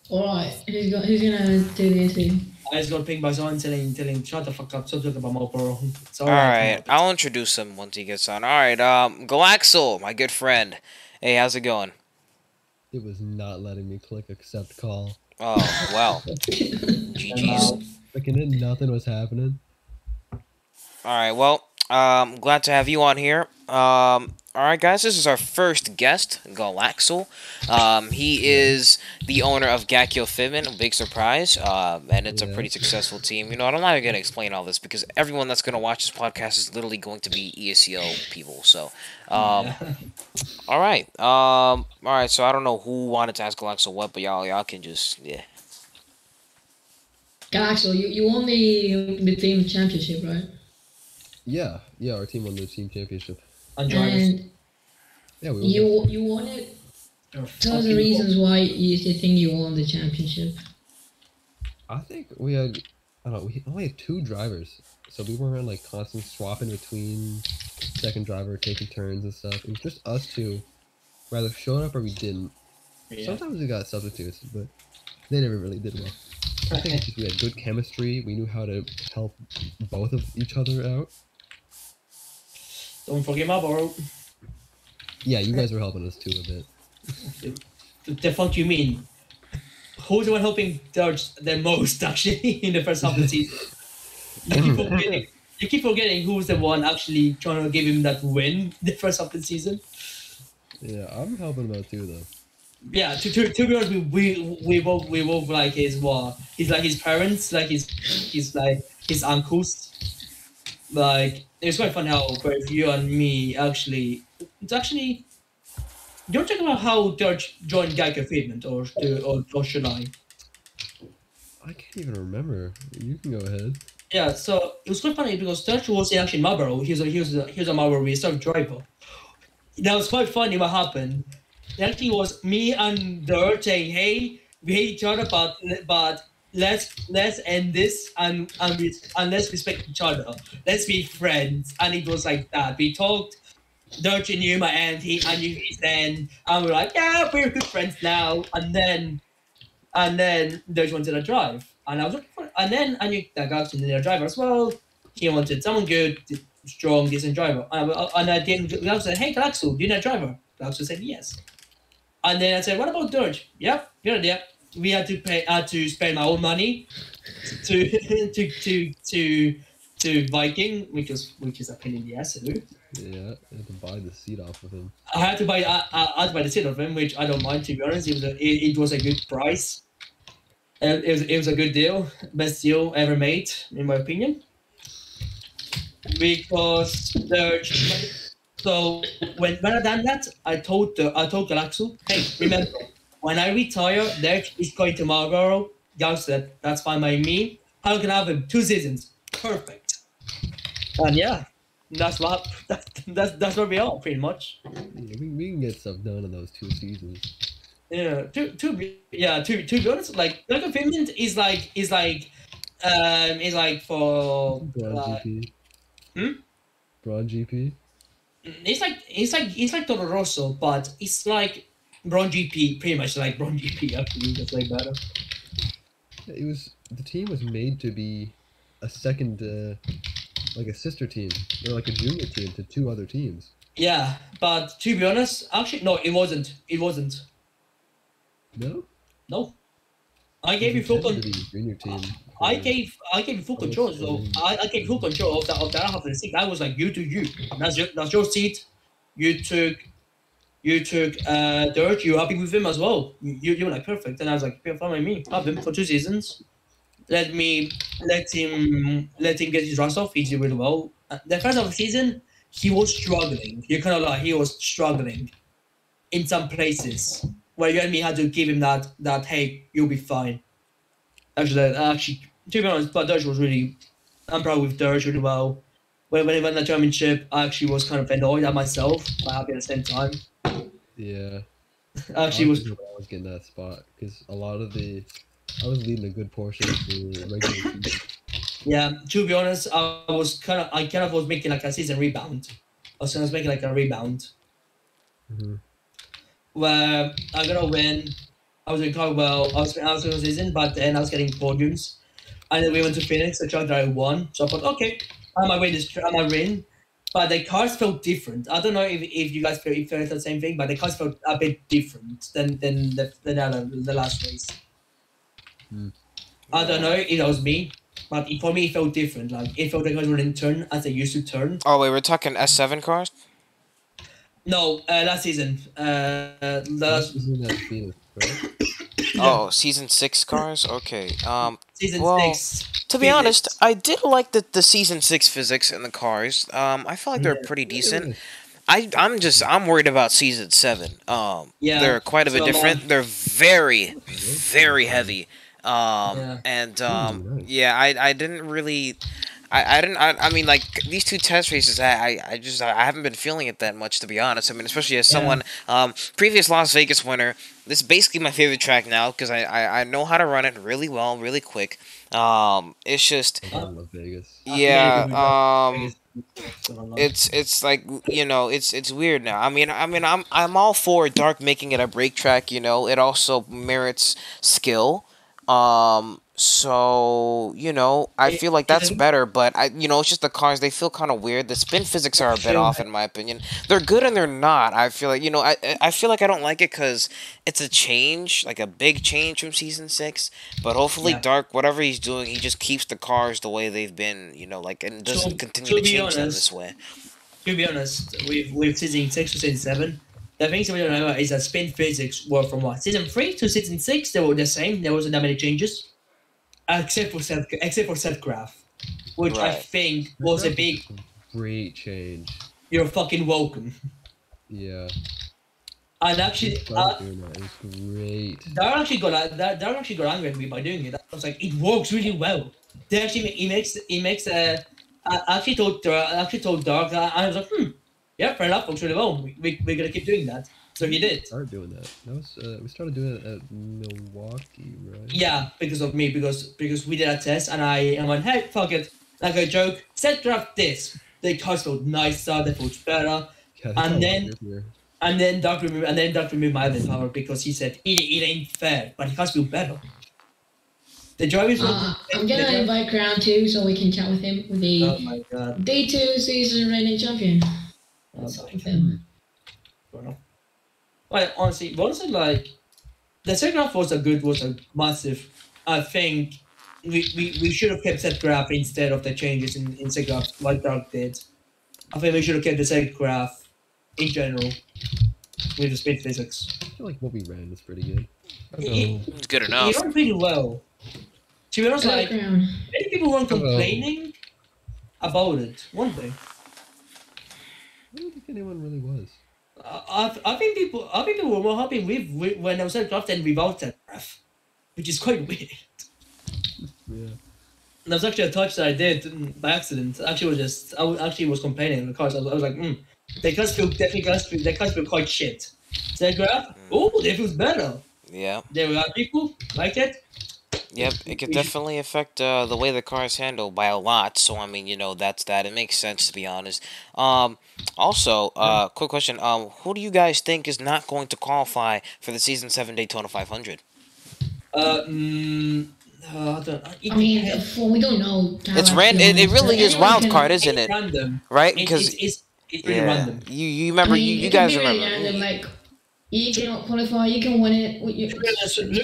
Alright, who's gonna do the interview? I just got pinged by someone telling shut the fuck up, stop talking about Marlboro. Alright, I'll introduce him once he gets on. Alright, Galaxo, my good friend. Hey, how's it going? It was not letting me click accept call. Oh, well. GG's. Clicking it, nothing was happening. Alright, well, glad to have you on here. Alright, guys, this is our first guest, Galaxo. He is the owner of Gakyo Fitment, a big surprise, and it's a pretty successful team. You know, I'm not even going to explain all this because everyone that's going to watch this podcast is literally going to be ESCO people, so... Alright, so I don't know who wanted to ask Galaxo what, but y'all can just, Galaxo, you won the team championship, right? Yeah, our team won the team championship. And yeah, we won. you won it. Tell us the reasons why you think you won the championship. I think we had, I don't know, we only had 2 drivers, so we weren't like constant swapping between second driver, taking turns and stuff. It was just us 2, either showed up or we didn't. Yeah. Sometimes we got substitutes, but they never really did well. I think it's just we had good chemistry. We knew how to help both of each other out. Don't forget Marlboro. Yeah, you guys were helping us too a bit. The fuck you mean? Who's the one helping Dodge the most actually in the first half of the season? You keep forgetting who's the one actually trying to give him that win the first half of the season. Yeah, I'm helping him out too though. Yeah, to be honest, we both like his what? He's like his parents, like he's like his uncles. Like it's quite fun how both you and me actually. It's actually. Don't talk about how Dutch joined Geico Fitment, or should I? I can't even remember. You can go ahead. Yeah, so it was quite funny because Dutch was actually Marlboro. He was a Marlboro reserve driver. That was quite funny what happened. Actually, was me and Dirt saying, "Hey, we hate each other, but let's end this and let's respect each other. Let's be friends." And it was like that. We talked. Dirt knew my end, he knew his end, and we're like, "Yeah, we're good friends now." And then Dirt wanted a drive, and I was looking for. And then I knew that guy needed a driver as well. He wanted someone good, strong, decent driver. And I didn't. Said, "Hey, Galaxo, do you need a driver?" Galaxo said yes. And then I said, "What about Dirge?" "Yep, good idea." We had to spend my own money to Viking, which is a pain in the ass to do. Yeah, I had to buy the seat off of him. I had to buy the seat off him, which I don't mind, to be honest. It was a good price. It was a good deal, best deal ever made, in my opinion. Because Dirge. So when I done that, I told Galaxo, "Hey, remember, when I retire, Derek is going to Marlboro." Galaxo said, "That's fine by me. How can I have him 2 seasons? Perfect." And yeah, that's what that's where we are pretty much. Yeah, we can get stuff done in those 2 seasons. Yeah, to be honest, like Finland is for Broad GP. Hmm? Broad GP. It's like Toro Rosso, but it's like Bron GP, pretty much like Bron GP. Actually, that's way better. Yeah, the team was made to be a second, like a sister team or like a junior team to 2 other teams. Yeah, but to be honest, actually, no, it wasn't. It wasn't. No. No, I gave you full Intended control. to be a junior team. I gave you full control. So I gave full control of that half of the seat. I was like, you do you. That's your seat. You took Dirk. You happy with him as well. You were like perfect. And I was like, yeah, fine with me. Have him for 2 seasons. Let him get his rust off. He did really well. The first half of the season, he was struggling. You kind of like he was struggling in some places where you and me had to give him that hey, you'll be fine. Actually, to be honest, but Dirge was really. I'm proud with Dirge really well. When he won the championship, I actually was kind of annoyed at myself, but happy at the same time. Yeah. Actually, was I was getting that spot because a lot of I was leading a good portion of the regular season. yeah. To be honest, I kind of was making like a season rebound. I was making like a rebound Mhm. where I'm gonna win. I was doing quite well. I was doing the season, but then I was getting podiums. And then we went to Phoenix, the track that I won. So I thought, okay, I might win. But the cars felt different. I don't know if you guys felt the same thing, but the cars felt a bit different than the last race. I don't know if it was me, but for me it felt different. Like it felt like cars wouldn't turn as they used to turn. Oh wait, we're talking S7 cars. No, last season. This is in that Phoenix, right? Oh, season 6 cars. Okay. Season well, 6. To be honest, I did like the season 6 physics in the cars. I felt like they're pretty decent. I'm worried about season 7. Yeah, They're quite a bit so am I. different. They're very, very heavy. Yeah. And nice. yeah, I didn't really. I mean, like these 2 test races, I haven't been feeling it that much, to be honest. I mean, especially as someone previous Las Vegas winner. This is basically my favorite track now because I know how to run it really well, really quick. It's just I love Vegas. yeah. It's like it's weird now. I mean I'm all for Dark making it a break track. It also merits skill. So I feel like that's better, but it's just the cars, they feel kind of weird. The spin physics are a bit off in my opinion. They're good and they're not. I feel like I feel like I don't like it because it's a change, like a big change from season 6. But hopefully Dark, whatever he's doing, he just keeps the cars the way they've been, and doesn't continue to change them this way. To be honest, with season 6 to season 7, the things we don't know is that spin physics were from what? Season 3 to season 6, they were the same. There wasn't that many changes. Except for set graph, which I Right. think was a big. Great change. You're fucking welcome. Yeah. And actually, Started doing that. It was great. Darren actually got angry at me by doing it. I was like, it works really well. They actually he makes I actually told Dark, and I was like, yeah, fair enough, works really well. We're gonna keep doing that. So he did. Started doing that. That was we started doing it at Milwaukee, right? Yeah, because of me, because we did a test, and I went, hey, fuck it, like a joke, set draft this. The cars felt nicer, they felt better, Yeah, that's and how then it is. and then Dark removed my other power because he said it ain't fair, but he cars feel better. The drivers. I'm gonna invite Crown too, so we can chat with him, with the Oh my god. D2 season reigning champion. That's Oh, something. Well, honestly, like the second half was a massive. I think we should have kept set graph instead of the changes in set graph like Dark did. I think we should have kept the set graph in general with the speed physics. I feel like what we ran was pretty good. It's good It enough. ran pretty well. To be honest, Hello, like Crown. many people weren't complaining about it. One thing. I don't think anyone really was. I think people were more happy with when I was set graph than without that graph, which is quite weird. Yeah. There was actually a touch that I did by accident. Actually, I was complaining because I was like, they cuts feel quite shit. So I grab, they feels better. Yeah. There we are, people like it. Yep, it could definitely affect the way the car is handled by a lot. So I mean, that's that. It makes sense to be honest. Also, quick question. Who do you guys think is not going to qualify for the Season 7 Daytona 500? I mean, we don't know. It's it really is wild card, isn't it? Random, right? Because it's really random. You remember? You guys remember? Random, like you cannot qualify, you can win it. Look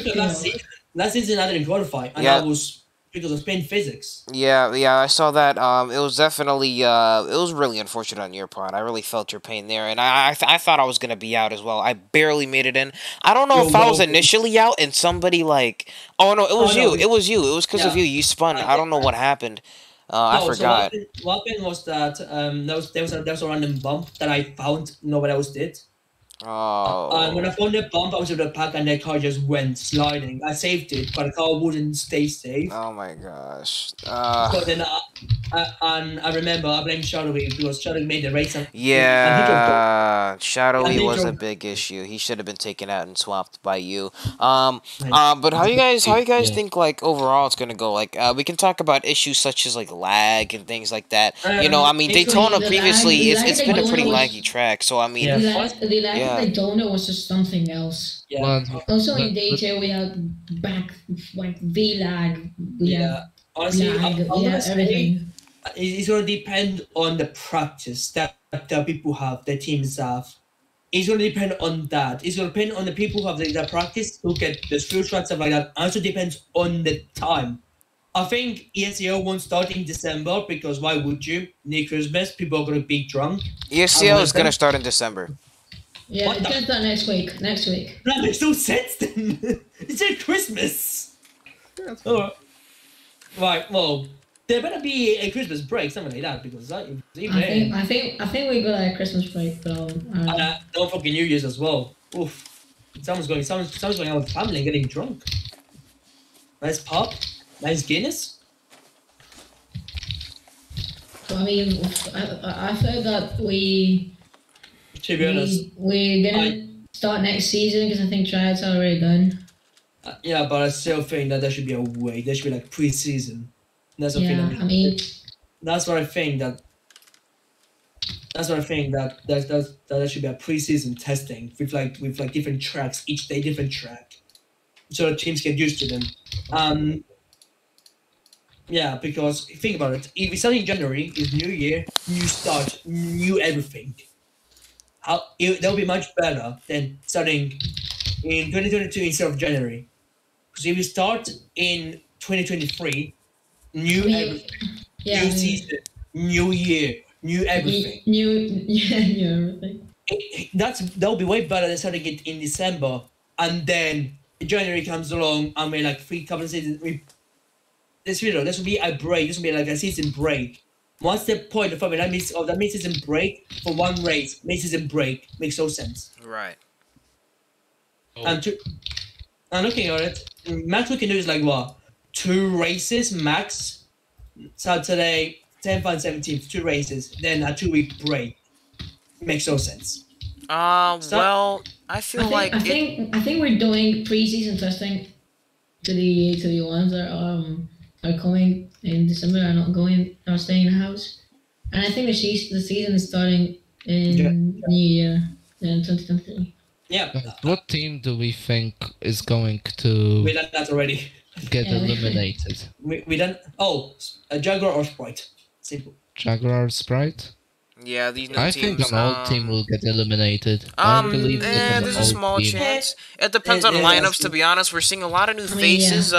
at last season. Last season I didn't qualify, and that was because of spin physics. Yeah, I saw that. It was definitely, it was really unfortunate on your part. I really felt your pain there, and I thought I was gonna be out as well. I barely made it in. I don't know if I was initially out, and somebody like, oh no, it was you. It was you. It was because of you. You spun. I don't know what happened. I forgot. So what happened was that there was a random bump that I found nobody else did. Oh. When I found the bump, I was in the pack and the car just went sliding. I saved it, but the car wouldn't stay safe. Oh my gosh. So then I remember I blamed Shadowy because Shadowy made the race. Yeah, Shadowy was a big issue. He should have been taken out and swapped by you. But how you guys think like overall it's gonna go? Like we can talk about issues such as like lag and things like that. I mean Daytona previously it's been a pretty laggy track. So I mean, the lag Daytona was just something else. Yeah. Also in Daytona we had VLAG. Honestly, we had everything. It's going to depend on the practice that the people have, the teams have. It's going to depend on that. It's going to depend on the people who have the practice, who get the screw tracks, stuff like that. Also depends on the time. I think ESCO won't start in December because why would you? Near Christmas, people are going to be drunk. ESCO is going to start in December. Yeah, it's going to start next week. That makes no sense then. It's at Christmas. Right, well, there better be a Christmas break, something like that, because I think we got a Christmas break, but don't fucking New Year's as well. Oof. Someone's going out with family and getting drunk. Nice pop, nice Guinness. So, I mean, I heard that to be honest, we're gonna start next season because I think tryouts are already done. Yeah, but I still think that there should be a way. There should be like pre-season. That's what That's what I think that. That's what I think that there should be a pre-season testing with different tracks, each day different track, so the teams get used to them. Yeah, because think about it. If we start in January, it's New Year, new start, new everything. That'll be much better than starting in 2022 instead of January. Because if you start in 2023, new everything, new season, new year, new everything. New everything. That'll be way better than starting it in December and then January comes along and we're like 3 couple of seasons. This will be a break. This will be like a season break. What's the point of that mid-season break for one race? Mid-season break makes no sense. Right. And looking at it, max we can do is like what? 2 races max. Saturday, 10th and 17th, 2 races, then a 2-week break. Makes no sense. Well, I think we're doing pre-season testing to the ones that are coming in December are staying in the house, and I think the season is starting in New Year in 2023. Yeah. What team do we think is going to? We done that already. Get eliminated. We done. Oh, a Jaguar or Sprite. Simple. Jaguar, Sprite. Yeah, these new I teams. think an old team will get eliminated. I believe there's a small chance. It depends on lineups. To be honest, we're seeing a lot of new faces.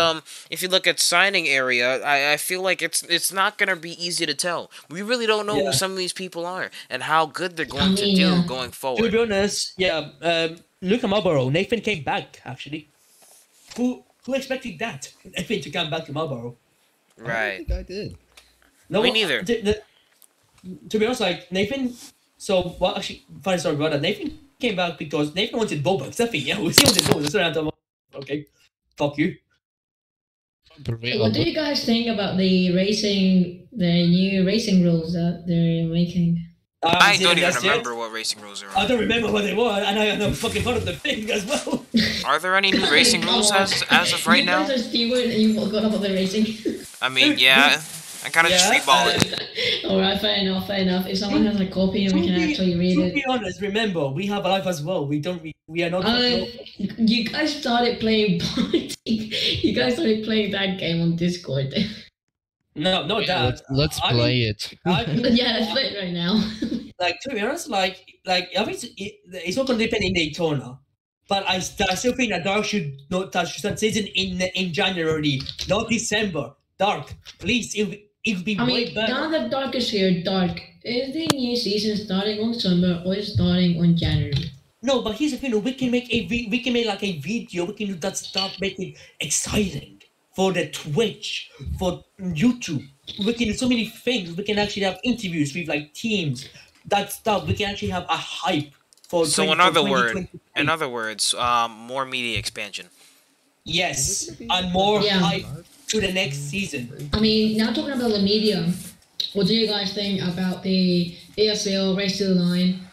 If you look at signing area, I feel like it's not gonna be easy to tell. We really don't know who some of these people are and how good they're going to do going forward. To be honest, look at Marlboro. Nathan came back actually. Who expected that? Nathan to come back to Marlboro. Right. I don't think I did. No, me neither. To be honest, like Nathan. So, well, actually, funny story about that. Nathan came back because Nathan wanted Boba. Nothing else. He wanted Boba. So I'm okay, fuck you. What do you guys think about the new racing rules that they're making? I don't even remember what racing rules are. I don't remember what they were, and I know fucking part of the thing as well. Are there any new racing rules as of right now? You guys are stupid and you forgot about the racing. I mean, yeah, I kind of just freeball it. Alright, fair enough. If someone has a copy and we can actually read To it. be honest, remember, we have a life as well. We are not... You guys started playing You guys started playing that game on Discord. No, not that. Let's play it. Yeah, let's play it right now. Like, to be honest, obviously, it's not going to depend in Daytona. But I still think that Dark should not touch that season in January, not December. Dark, please, it would be way better. Now that Dark is here, Dark, is the new season starting on summer or is it starting on January? No, but here's the thing: we can make like a video. We can do that stuff, make it exciting for the Twitch, for YouTube. We can do so many things. We can actually have interviews with like teams. That stuff. We can actually have a hype for. So in other words, more media expansion. Yes, and more hype to the next season. I mean, now talking about the media, what do you guys think about the ASL Race to the Line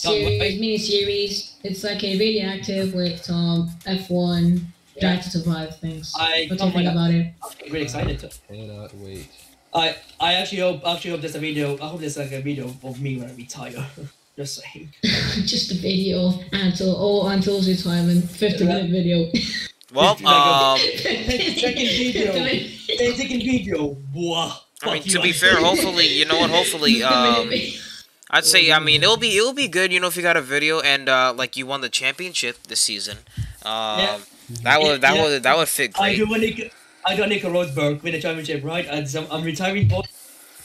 mini-series? It's like a really active with some F1 Drive to Survive things. What do you think about it? I'm really excited. Cannot wait. I actually hope there's a video. I hope there's like a video of me when I retire. Just saying. Just a video until retirement. 50-minute video. Well, 10-second video. 10-second video. Wow. I mean, to be fair, hopefully, you know what? Hopefully, I'd say, I mean, it'll be good, you know, if you got a video and like you won the championship this season. That would fit great. I got Nico Rosberg win the championship, right? I'm retiring. Boy.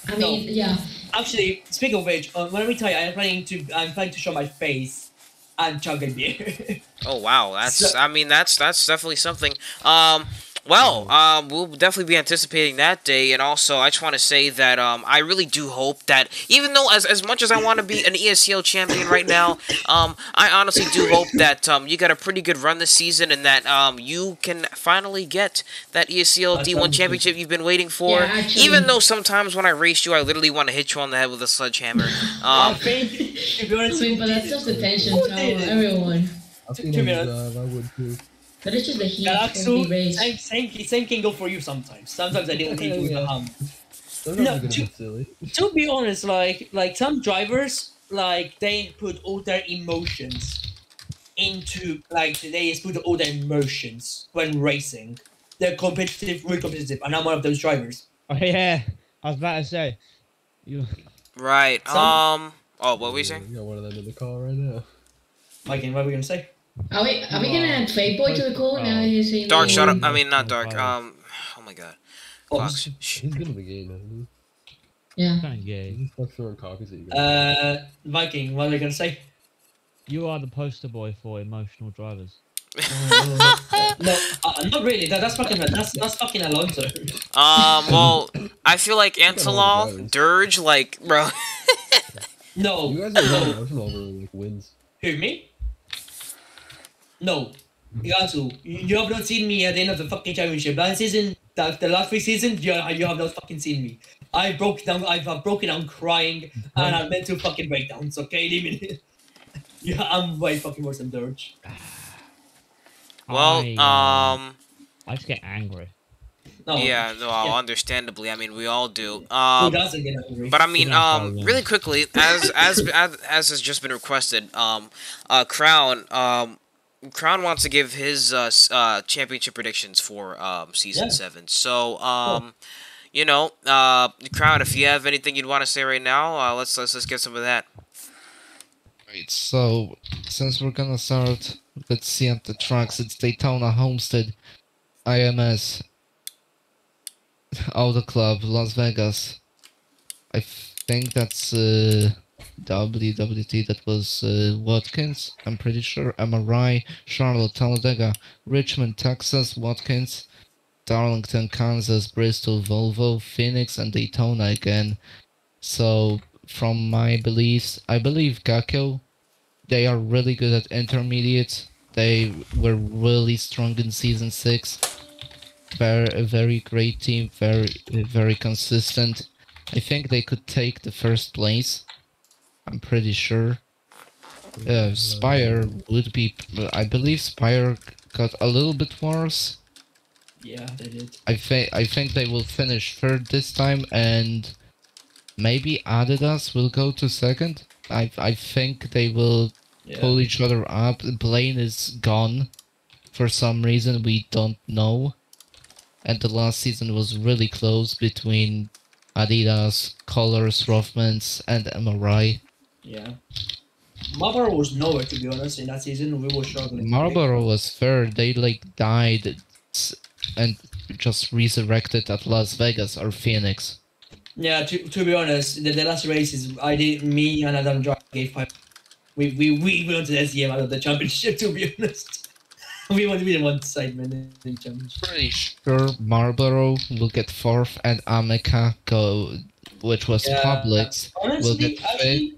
I mean, yeah. Actually, speaking of which, when I retire, I'm planning to show my face and chug a beer. Oh wow, that's definitely something. We'll definitely be anticipating that day, and also I just want to say that I really do hope that even though as much as I want to be an ESL champion right now, I honestly do hope that you got a pretty good run this season and that you can finally get that ESL D1 championship you've been waiting for. Yeah, actually, even though sometimes when I race you, I literally want to hit you on the head with a sledgehammer. I mean, but that's just attention to everyone. I've seen him drive, I would too. But it's just the heat of the race. Same can go for you sometimes. Sometimes I don't need to hum. No, to be honest, like some drivers, like they put all their emotions into all their emotions when racing. They're competitive, really competitive, and I'm one of those drivers. Oh yeah, I was about to say. You. Right. Oh, what were we saying? You got one of them in the car right now. Mikey, what are we gonna say? Are we gonna add Fake Boy to the call now? He's saying Dark, shut up. I mean, not Dark. Oh my God. Fox. He's good in the game, hasn't he? Yeah. Kind of gay. He's fucking throwing copies at you. Viking, what are we gonna say? You are the poster boy for emotional drivers. No, not really. That's fucking Alonso. Well, I feel like Antalal, Dirge, like, bro. No. You guys are emotional over like wins. Who, me? No. Yasu, you have not seen me at the end of the fucking championship. Last season, the last 3 seasons, you have not fucking seen me. I've broken down crying, and I meant to fucking breakdowns, okay? Leave me. Yeah, I'm way fucking worse than Dirge. Well, I just get angry. No, understandably. I mean, we all do. Who doesn't get angry? But I mean, really quickly, as has just been requested, Crown wants to give his championship predictions for season 7. So, you know, Crown, if you have anything you'd want to say right now, let's get some of that. Right. So, since we're gonna start, let's see at the tracks. It's Daytona, Homestead, IMS, Auto Club, Las Vegas. I think that's WWT. That was Watkins. I'm pretty sure. MRI, Charlotte, Talladega, Richmond, Texas, Watkins, Darlington, Kansas, Bristol, Volvo, Phoenix, and Daytona again. So, from my beliefs, I believe Gakko. They are really good at intermediates. They were really strong in season 6. a very great team, very consistent. I think they could take the first place. I'm pretty sure. Spire would be. I believe Spire got a little bit worse. Yeah, they did. I think they will finish third this time, and maybe Adidas will go to second. I think they will pull each other up. Blaine is gone for some reason we don't know. And the last season was really close between Adidas, Colors, Rothmans, and MRI. Yeah. Marlboro was nowhere, to be honest, in that season. We were struggling. Marlboro was third. They like died and just resurrected at Las Vegas or Phoenix. Yeah, to be honest, the last races, me and Adam Drive gave 5. We wanted SDM out of the championship, to be honest. we didn't want Sidemen in the championship. Pretty sure Marlboro will get fourth and Amica which was Publix, will Honestly, get fifth. actually,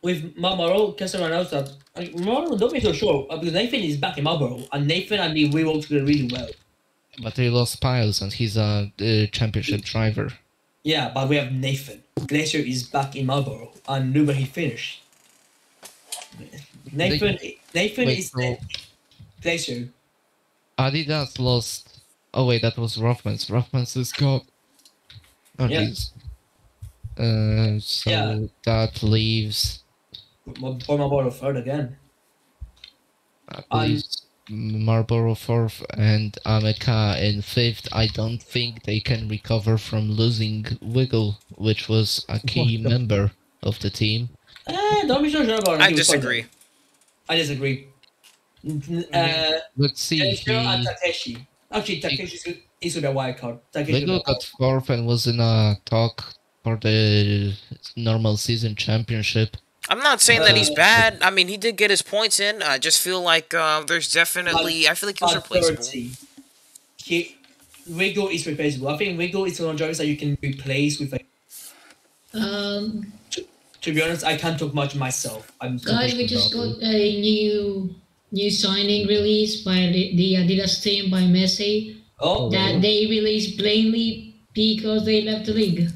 with Marlboro, can someone else that Marlboro, don't be so sure because Nathan is back in Marlboro, and Nathan and me we worked together really well. But they lost Piles and he's a championship driver. Yeah, but we have Nathan. Glacier is back in Marlboro, and look where he finished. Nathan is so Glacier. Adidas lost. Oh wait, that was Rothmans. Rothmans is gone. Oh Yeah. jeez. So Yeah. that leaves For Marlboro third again. Marlboro fourth and Amica in fifth. I don't think they can recover from losing Wiggle, which was a key member of the team. Don't be so sure about it. I disagree. I disagree. Let's see. Glacier and Takeshi. Actually, Takeshi is with a wild card. Wiggle got fourth and was in a talk for the normal season championship. I'm not saying that he's bad. I mean, he did get his points in. I just feel like there's definitely. I feel like he was replaceable. Wiggle is replaceable. I think Wiggle is one of the drivers that you can replace with. To be honest, I can't talk much myself. Guys, we just got a new signing release by the Adidas team by Messi. Oh, That they released plainly because they left the league.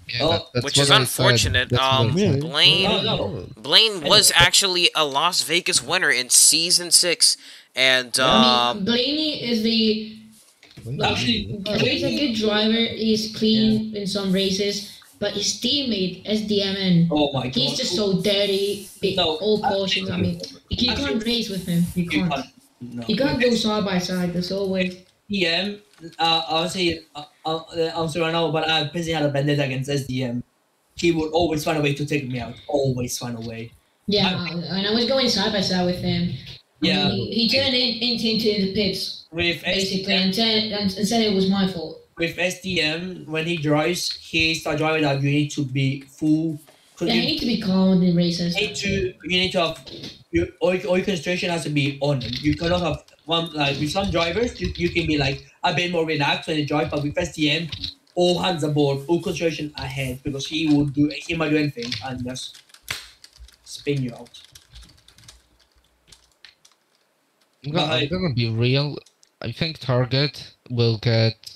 Yeah, that's Which what is I said. unfortunate. That's what I said. Blaine was actually a Las Vegas winner in season 6, and I mean, Blaney is the Actually, he's a good driver. He's clean in some races, but his teammate SDMN, oh my god, he's just so dirty. All cautions. I mean, you can't race with him. You can't. No. You can't go side by side. There's always. SDM, I would say, I'm sorry right now, but I personally had a vendetta against SDM. He would always find a way to take me out. Always find a way. Yeah, and I was going side by side with him. Yeah. I mean, he turned into the pits With basically, SDM, and said it was my fault. with SDM, when he drives, he starts driving that you need to be full. Yeah, you need to be calm in races. You need to have all your concentration has to be on him. You cannot have one like with some drivers. You can be like a bit more relaxed when you drive, but with SDM, all hands aboard, all concentration ahead because he might do anything and just spin you out. I'm gonna be real. I think Target will get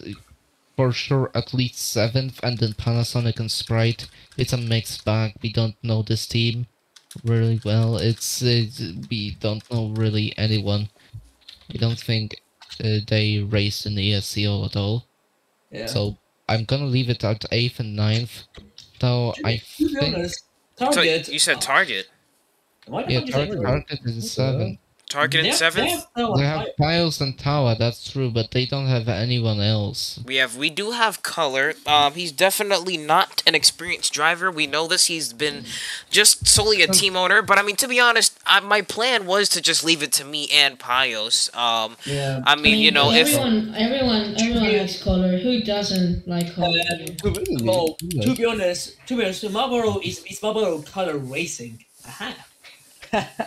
for sure at least 7th, and then Panasonic and Sprite. It's a mixed bag. We don't know this team really well. We don't know really anyone. I don't think they raced in the ESCO at all. Yeah. So I'm gonna leave it at 8th and 9th. Though I To be think honest, so Target. you said Target. Why the yeah, fuck you say Target is 7th. Target in 7th. They have Piles and Tawa, that's true, but they don't have anyone else. We do have Color. He's definitely not an experienced driver. We know this. He's been just solely a team owner. But I mean, to be honest, my plan was to just leave it to me and Pios. Yeah. I mean, you know, if everyone likes color. Who doesn't like color? To be honest, Marlboro is Marlboro color racing. Aha.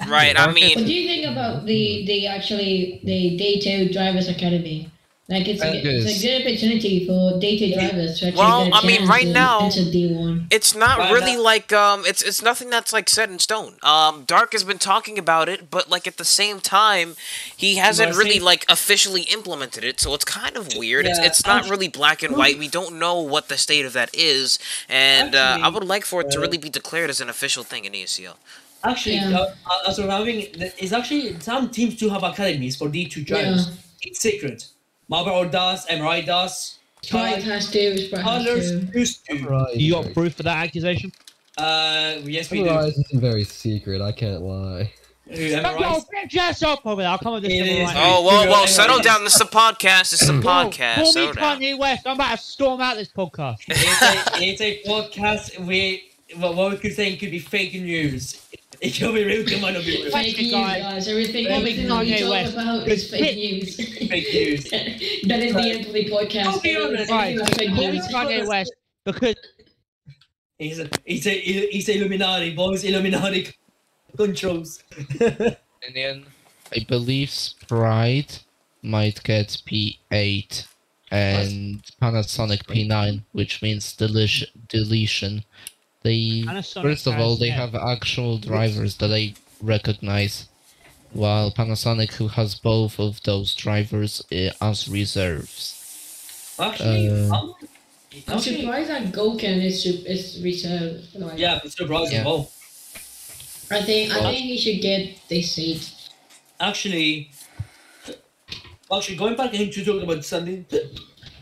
right, I What mean, do you think about the Day 2 Drivers Academy? Like it's a Angus. good opportunity for day-to drivers to actually Well, get a I mean, chance right to now- enter D1. It's not Right really now- like it's nothing that's like set in stone. Dark has been talking about it, but like at the same time, he hasn't But I really think- like officially implemented it, so it's kind of weird. Yeah, It's not actu- really black and white. We don't know what the state of that is, and I Actually, would like for it to uh, really be declared as an official thing in ESL. Actually, Yeah. as we're having, it's actually some teams do have academies for D2 drivers. Yeah. It's secret. Marlboro does, MRI does. Sprite has to, Sprite has Colors to. used to. Samurai You is got very- proof for that accusation? Yes, we Samurai do. isn't very secret. I can't lie. MRI. Just up over there. I'll come with this It civil is. right Oh, now. whoa, You're whoa, right, settle right. down. This is a podcast. This is a podcast. Call me Settle down. Kanye West. I'm about to storm out this podcast. It's a podcast where what we could say could be fake news. It could be real, it might not be real. Wait. Fake news, guys. guys. Everything, Call me everything that we Kanye talk West. about is fake Hit- news. Fake news. That is the end of the podcast. I'll be honest. Everything is fake Call me news. Kanye West because He's a Illuminati, boys. Illuminati controls. Opinion, I believe Sprite might get P8 and Panasonic P9, which means deletion. They Panasonic first of all has they 10. have actual drivers that I recognize, while Panasonic, who has both of those drivers as reserves. Actually, Uh, I'm surprised that Goken is reserved. Like, yeah, it's surprising. Yeah. Well, I think he should get this seat. actually, going back into talking about something,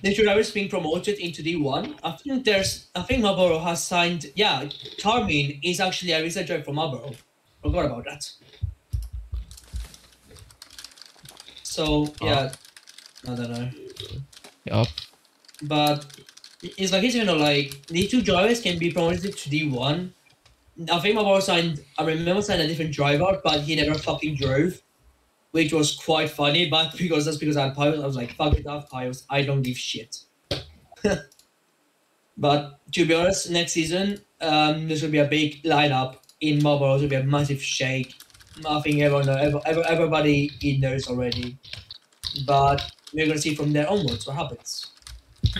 the drivers being promoted into D1. I think Marlboro has signed. Yeah, Carmine is actually a reserve driver for Marlboro. Forgot about that. So yeah, I don't know, Yup. but it's like like these two drivers can be promoted to D1. I think Marlboro signed. I remember signed a different driver, but he never fucking drove, which was quite funny. But because I had Pios, I was like, "Fuck it, I have Pios. I don't give shit." But to be honest, next season, there's gonna be a big lineup in Marlboro. There's gonna be a massive shake. I think everybody knows already. But we're gonna see from there onwards what happens.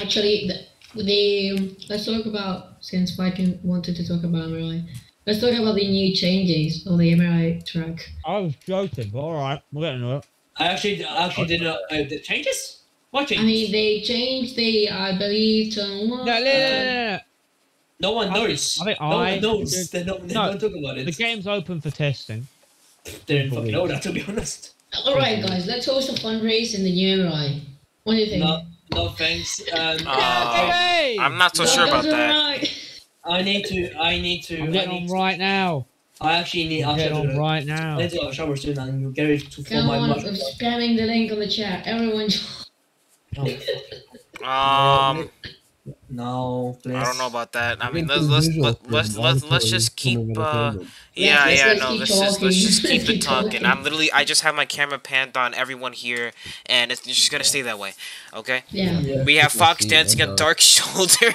Actually, let's talk about, since Viking wanted to talk about MRI, let's talk about the new changes of the MRI track. I was joking, but alright, we're getting to it. I actually didn't know the changes. What I changes? mean, they changed the, I believe, turn one. No. No one I think- knows. I think no I one knows. did- They don't talk about The it. game's open for testing. They didn't fucking know that, to be honest. Alright, guys, let's host a fundraise in the new MRI. What do you think? No thanks. Hey! I'm not so That sure about doesn't that. right. I need to. I'm getting on right now. I actually need. I'm getting on right now. I need to have a shower soon and you get ready to form Come my on, mushroom. I'm spamming the link on the chat. Everyone, No, please. I don't know about that. I mean, It's let's unusual let's for let's just keep. entertainment. Yeah, Let's- yeah, let's no. keep Let's just talking. keep it Keep talking. talking. I just have my camera panned on everyone here, and it's just gonna stay that way. Okay. yeah. Yeah. We have Fox see, dancing I on know. Dark Shoulder.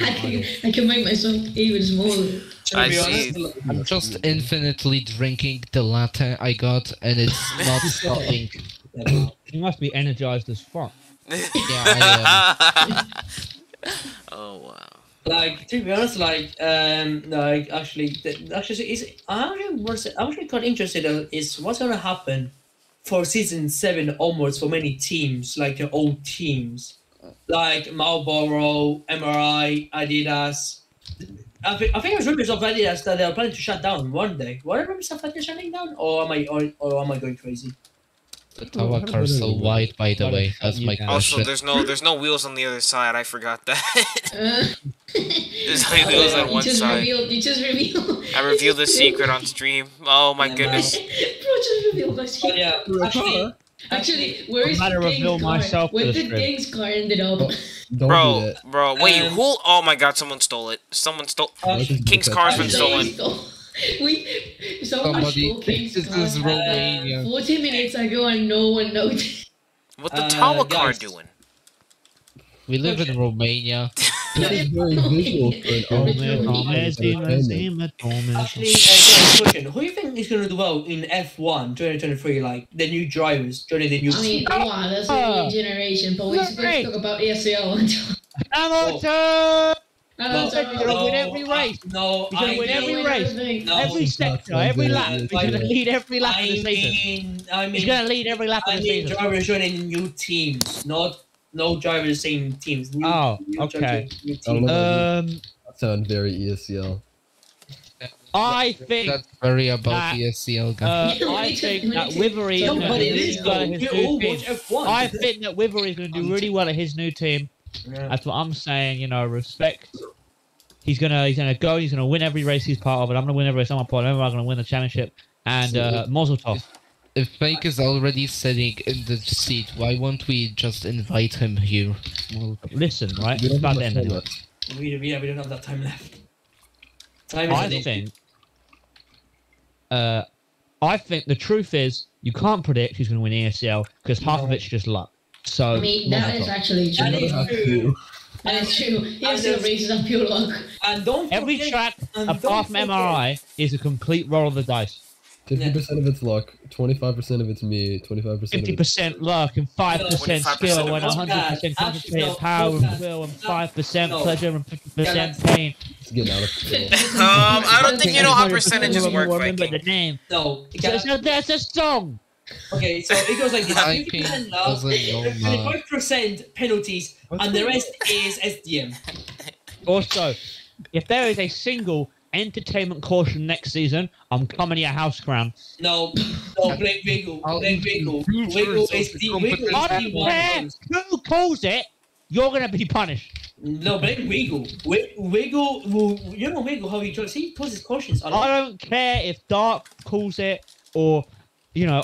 I can make myself even smaller. To I be see. honest, I'm just infinitely drinking the latte I got, and it's not stopping. You must be energized as fuck. Yeah, I Oh wow. like to be honest, like actually, is I'm actually quite interested is what's gonna happen for season 7 onwards for many teams, like the old teams, like Marlboro, MRI, Adidas. I think there's rumors of Adidas that they're planning to shut down one day. What are rumors of Adidas shutting down, or am I going crazy? The Tawak are so wide, by the way. That's my Also, question. there's no wheels on the other side. I forgot that. There's only wheels on one side. You just revealed. I revealed the secret on stream. Oh my Yeah, goodness. Bro, just revealed my But secret. yeah, Actually, where is I'm the about to reveal King's car? myself Where to the did stream. King's car ended up? Don't do Bro, that. bro, wait, Um, who? Oh my god, someone stole it. Someone stole. King's car's been Someone stolen. stole. Someone Somebody, stole King's this car. is Romania. 40 minutes ago and no one noticed. What the Tawa car guys. doing? We live in Romania. That is very visual for an Actually, question. Who do you think is going to do well in F1 2023? Like the new drivers joining the new I mean, team. wow, that's a new generation, but we're supposed to talk about ASL until. Hamilton! I'm sorry. He's gonna win every race. No, He's gonna win every race. No, Every sector, every lap. He's gonna lead every lap of the season. He's gonna lead every lap of I the mean season. drivers joining new teams, not no drivers same teams. New, Oh, new okay. drivers, new I don't teams. know. That sound very ESCL. I think That's very about that, the SCL guy. I think that Wivery is No, going to but do it really is well though. at his We new all team. watch F1. I think that Wivery is going to do really well at his new team. Yeah. That's what I'm saying. You know, respect. He's gonna go. He's gonna win every race he's part of, and I'm gonna win every race I'm a part of. I'm gonna win the championship. And Mazel tov. If Fake is already sitting in the seat, why won't we just invite him here? Well, Listen, right? We It's don't about have the end. much Anyway. time left. We don't have that time left. Time is I think the truth is you can't predict who's going to win ESL because half of it's just luck. So I mean, that Mazel is tov. actually true. That is Have true. to. That is true. ASL races are pure luck. And don't Every forget, track and apart don't from forget- MRI is a complete roll of the dice. 50% of it's luck, 25% of it's me, 25% of it's 50% luck and 5% 25% skill and of 100% concentrated no, power no, and will and 5% no. pleasure and 50% pain. it's getting out of control. I don't think you know how percentages work, Remember the Viking. name. No. So that's a song. Okay, so it goes like this: I 50% think love, doesn't know, 25% penalties, and the rest is SDM. Also, if there is a single entertainment caution next season, I'm coming to your house, Crown. No, blame Wiggle. Blame Wiggle. Wiggle is the Wiggle I is don't the one. care who calls it. You're gonna be punished. No, blame Wiggle. Wiggle will. You know Wiggle how he draws. He causes cautions a I lot. don't care if Dark calls it or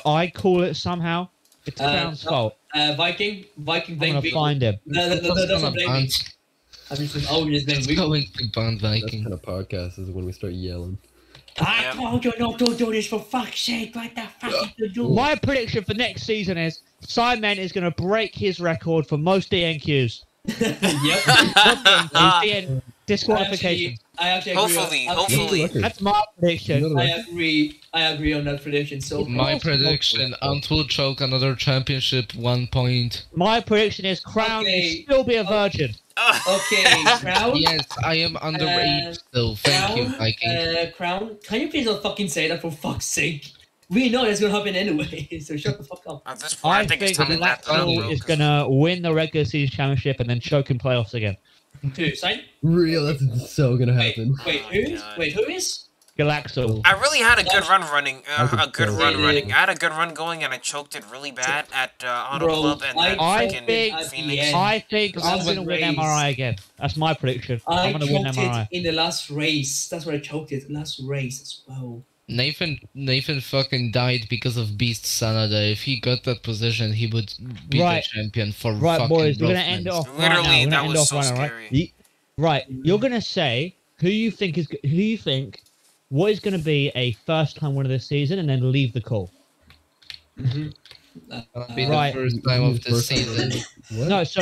I call it somehow. It's Crown's fault. Viking I'm blame gonna Wiggle. find him. No, that's not blame me. I'm just always blame It's Wiggle. going to ban That's Viking. kind of podcast is when we start yelling. I told you not to do this for fuck's sake. What the fuck did you do? My prediction for next season is Simon is going to break his record for most DNQs. Yep. Disqualification. I actually agree. Hopefully. That's my prediction. I agree on that prediction. So My prediction, Ant will choke another championship 1 point. My prediction is Crown Okay. will still be a virgin. okay, Crown. Yes, I am underage still. Thank you, Viking. Crown. Can you please not fucking say that for fuck's sake? We know that's gonna happen anyway, so shut the fuck up. At this point, I think it's time to wrap that up. Galacto is going to win the regular season championship and then choke in playoffs again. Who? Sign? Real, that's so gonna happen. Wait, who is? God. Wait, who is? Galacto. I really had a good run running. I could A good kill run it. running. I had a good run going, and I choked it really bad at Auto Bro, Club and I freaking think- at the Phoenix. end. I think That I'm was going to win race. MRI again. That's my prediction. I I'm going to win choked MRI. it in the last race. That's where I choked it. Last race as well. Nathan fucking died because of Beast Sanada. If he got that position, he would be Right. the champion for Right, fucking boys, we're rough going to end it minutes. off right now. Literally, We're that gonna end was off so right now, right? scary. Right, you're going to say who you think what is going to be a first-time winner this season, and then leave the call. That'll be Right. the first time of the First time. season. What? No, so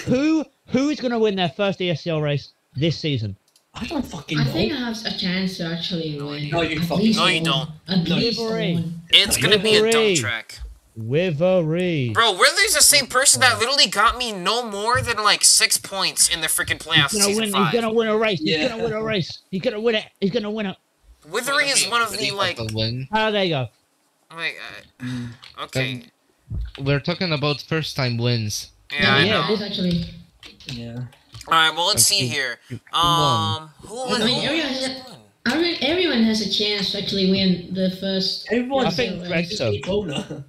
who is going to win their first ESL race this season? I don't fucking I know. think I have a chance to actually win. No, you At fucking- least No, you one. don't. At No, least Livery. one. It's gonna be a dump Livery. track. Wivery. Bro, Ridley's the same person that literally got me no more than like 6 points in the freaking playoffs in He's season 5. gonna win a race. He's Yeah. gonna win a race. He's gonna win it. He's gonna win it. Withery is one of the like. A win. Oh, there you go. Like, okay. We're talking about first time wins. Yeah, I yeah, know. it is actually. Yeah. All right, well, let's see Okay. here. won? Who I mean, everyone has a chance to actually win the first. Everyone I think race. Greg's so. Daytona.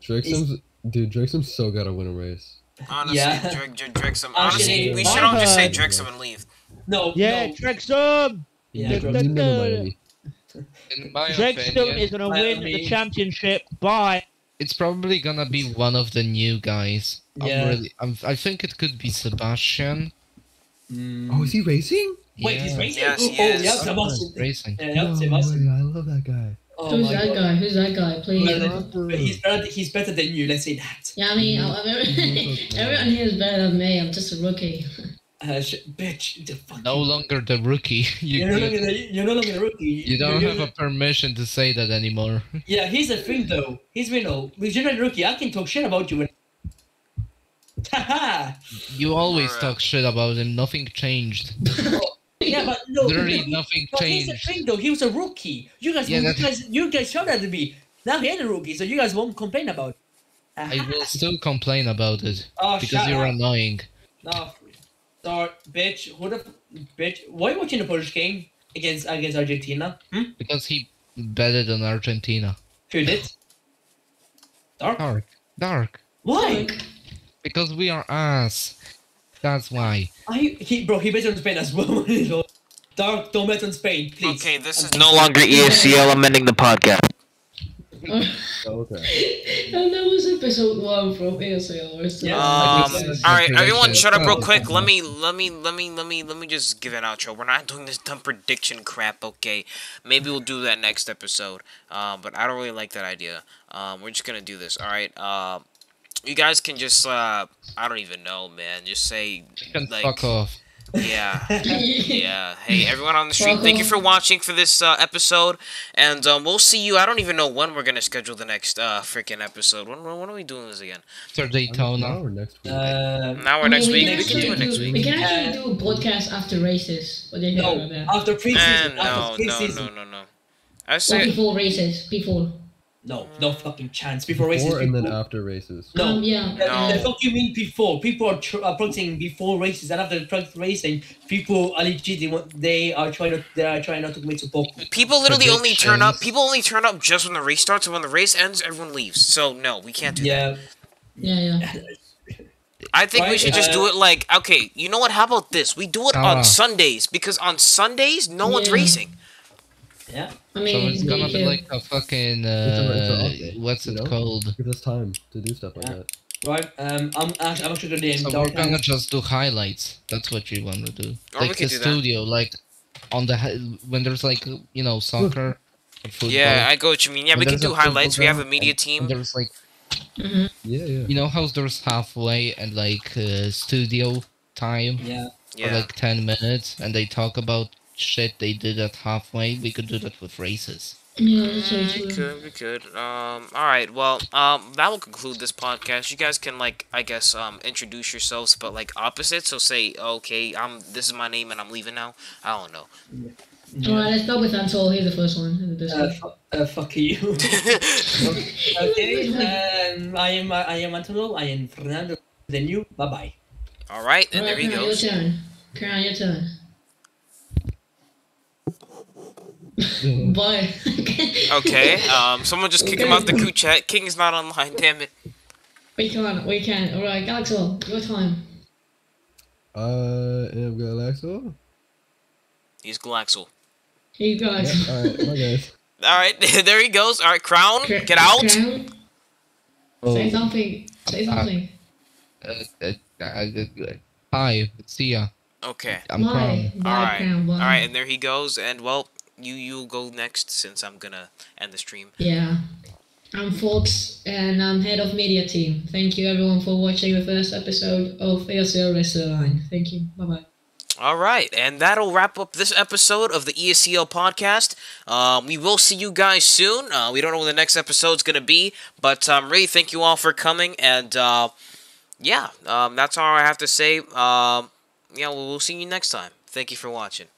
Drexum's so gotta win a race. Honestly, Yeah. Drexum. Honestly, Actually, we should all just say I heard- Drexum and leave. No. Yeah, No. Drexum. Yeah. Dun, You dun, know dun. Miami. In my Drexum opinion, is gonna I win mean- the championship by. it's probably gonna be one of the new guys. Yeah. I think it could be Sebastian. Oh, is he racing? Wait, Yeah. he's racing? Yes, he Oh, is. yeah, He's Sebastian. racing. Yeah, yeah, No Sebastian. way, I love that guy. Oh Who's my that God. guy? Who's that guy? Please. He's better than you, let's say that. Yeah, I mean, everyone here is better than me. I'm just a rookie. Bitch, the fuck. No longer the rookie. You're no longer a rookie. you don't have a permission to say that anymore. Yeah, here's the thing though. With you're not a rookie, I can talk shit about you. Haha. You always Alright. talk shit about him. Nothing changed. Yeah, but no. Literally nothing But here's the changed. thing though. He was a rookie. You guys shouted at me. Now he ain't a rookie, so you guys won't complain about it. I will still complain about it Oh, because shut you're up. annoying. No, sorry, bitch. Bitch? Why are you watching the Polish game against Argentina? Because he better than Argentina. Who did? Dark. Dark. Why? Because we are ass. That's why. He better on Spain as well. Dark, don't bet on Spain, please. Okay, this is no longer ESCL. I'm ending the podcast. Oh, okay. And that was episode 1 from ASL. Yeah. Alright, everyone shut up real Oh, quick. okay. Let me just give an outro. We're not doing this dumb prediction crap, okay? Maybe we'll do that next episode. But I don't really like that idea. We're just gonna do this, alright? You guys can just I don't even know, man. Just say You can like fuck off. yeah. Yeah. Hey, everyone on the stream, thank you for watching for this episode, and we'll see you. I don't even know when we're gonna schedule the next freaking episode. When are we doing this again? After Now Daytona. or next week? Now or next week? We can do it next week. We can actually do a podcast after races. What do you think No, about that? after preseason. No. After preseason. I Or say before races. Before. No fucking chance. Before races. Before and then people- after races. No. Yeah. No. The fuck you mean before? People are practicing before races, and after racing, people are legit. They are trying not to commit to poke. people literally only turn up. Predictions. People only turn up just when the race starts, and when the race ends, everyone leaves. So no, we can't do that. Yeah. Yeah. I think we Right, should just do it like, okay, you know what? How about this? We do it Ah. on Sundays, because on Sundays no one's Yeah. racing. Yeah. I So mean, it's gonna be yeah. like a fucking It's an update, what's you it know? called? Gives us time to do stuff like Yeah. that. Right. I'm actually gonna So Dark we're gonna Knight. just do highlights. That's what you want to do. Or we Like could the do that. studio, like on the when there's like soccer or football. Yeah, I go what you mean. Yeah, When we can there's do a football highlights. We have a game media and team. there's like Mhm. Yeah, yeah. you know how there's halfway and like studio time Yeah. for Yeah. like 10 minutes, and they talk about shit they did at halfway. We could do that with races. Yeah, that's very We true. could. Alright, well, that will conclude this podcast. You guys can, like, I guess, introduce yourselves, but, like, opposite. So say, okay, this is my name and I'm leaving now. I don't know. Alright, let's start with Ansel. He's the first one. Fuck you. Okay. I am Antonio. I am Fernando. Then you. Bye bye. Alright, and there Alright, he Crown, goes. your turn. Crown, your turn. Bye. Okay, someone just kick him out the group chat. King is not online, damn it. We can. Alright, Galaxol, your time. I am Galaxo. He's Galaxel. Here you go, Yep, Galaxol. alright, bye guys. Alright, there he goes. Alright, Crown, get out. Crown, Oh, say something. Say something. hi, see ya. Okay. I'm Bye. Crown. Bye, Alright. Crown. Bye. Alright, and there he goes. And, well, you go next since I'm gonna end the stream. Yeah. I'm Fox, and I'm head of media team. Thank you everyone for watching the first episode of ASL Wrestler Line. Thank you. Bye bye. All right, and that'll wrap up this episode of the ESCL podcast. We will see you guys soon. We don't know when the next episode's going to be, but really thank you all for coming, and yeah, that's all I have to say. Yeah, we'll see you next time. Thank you for watching.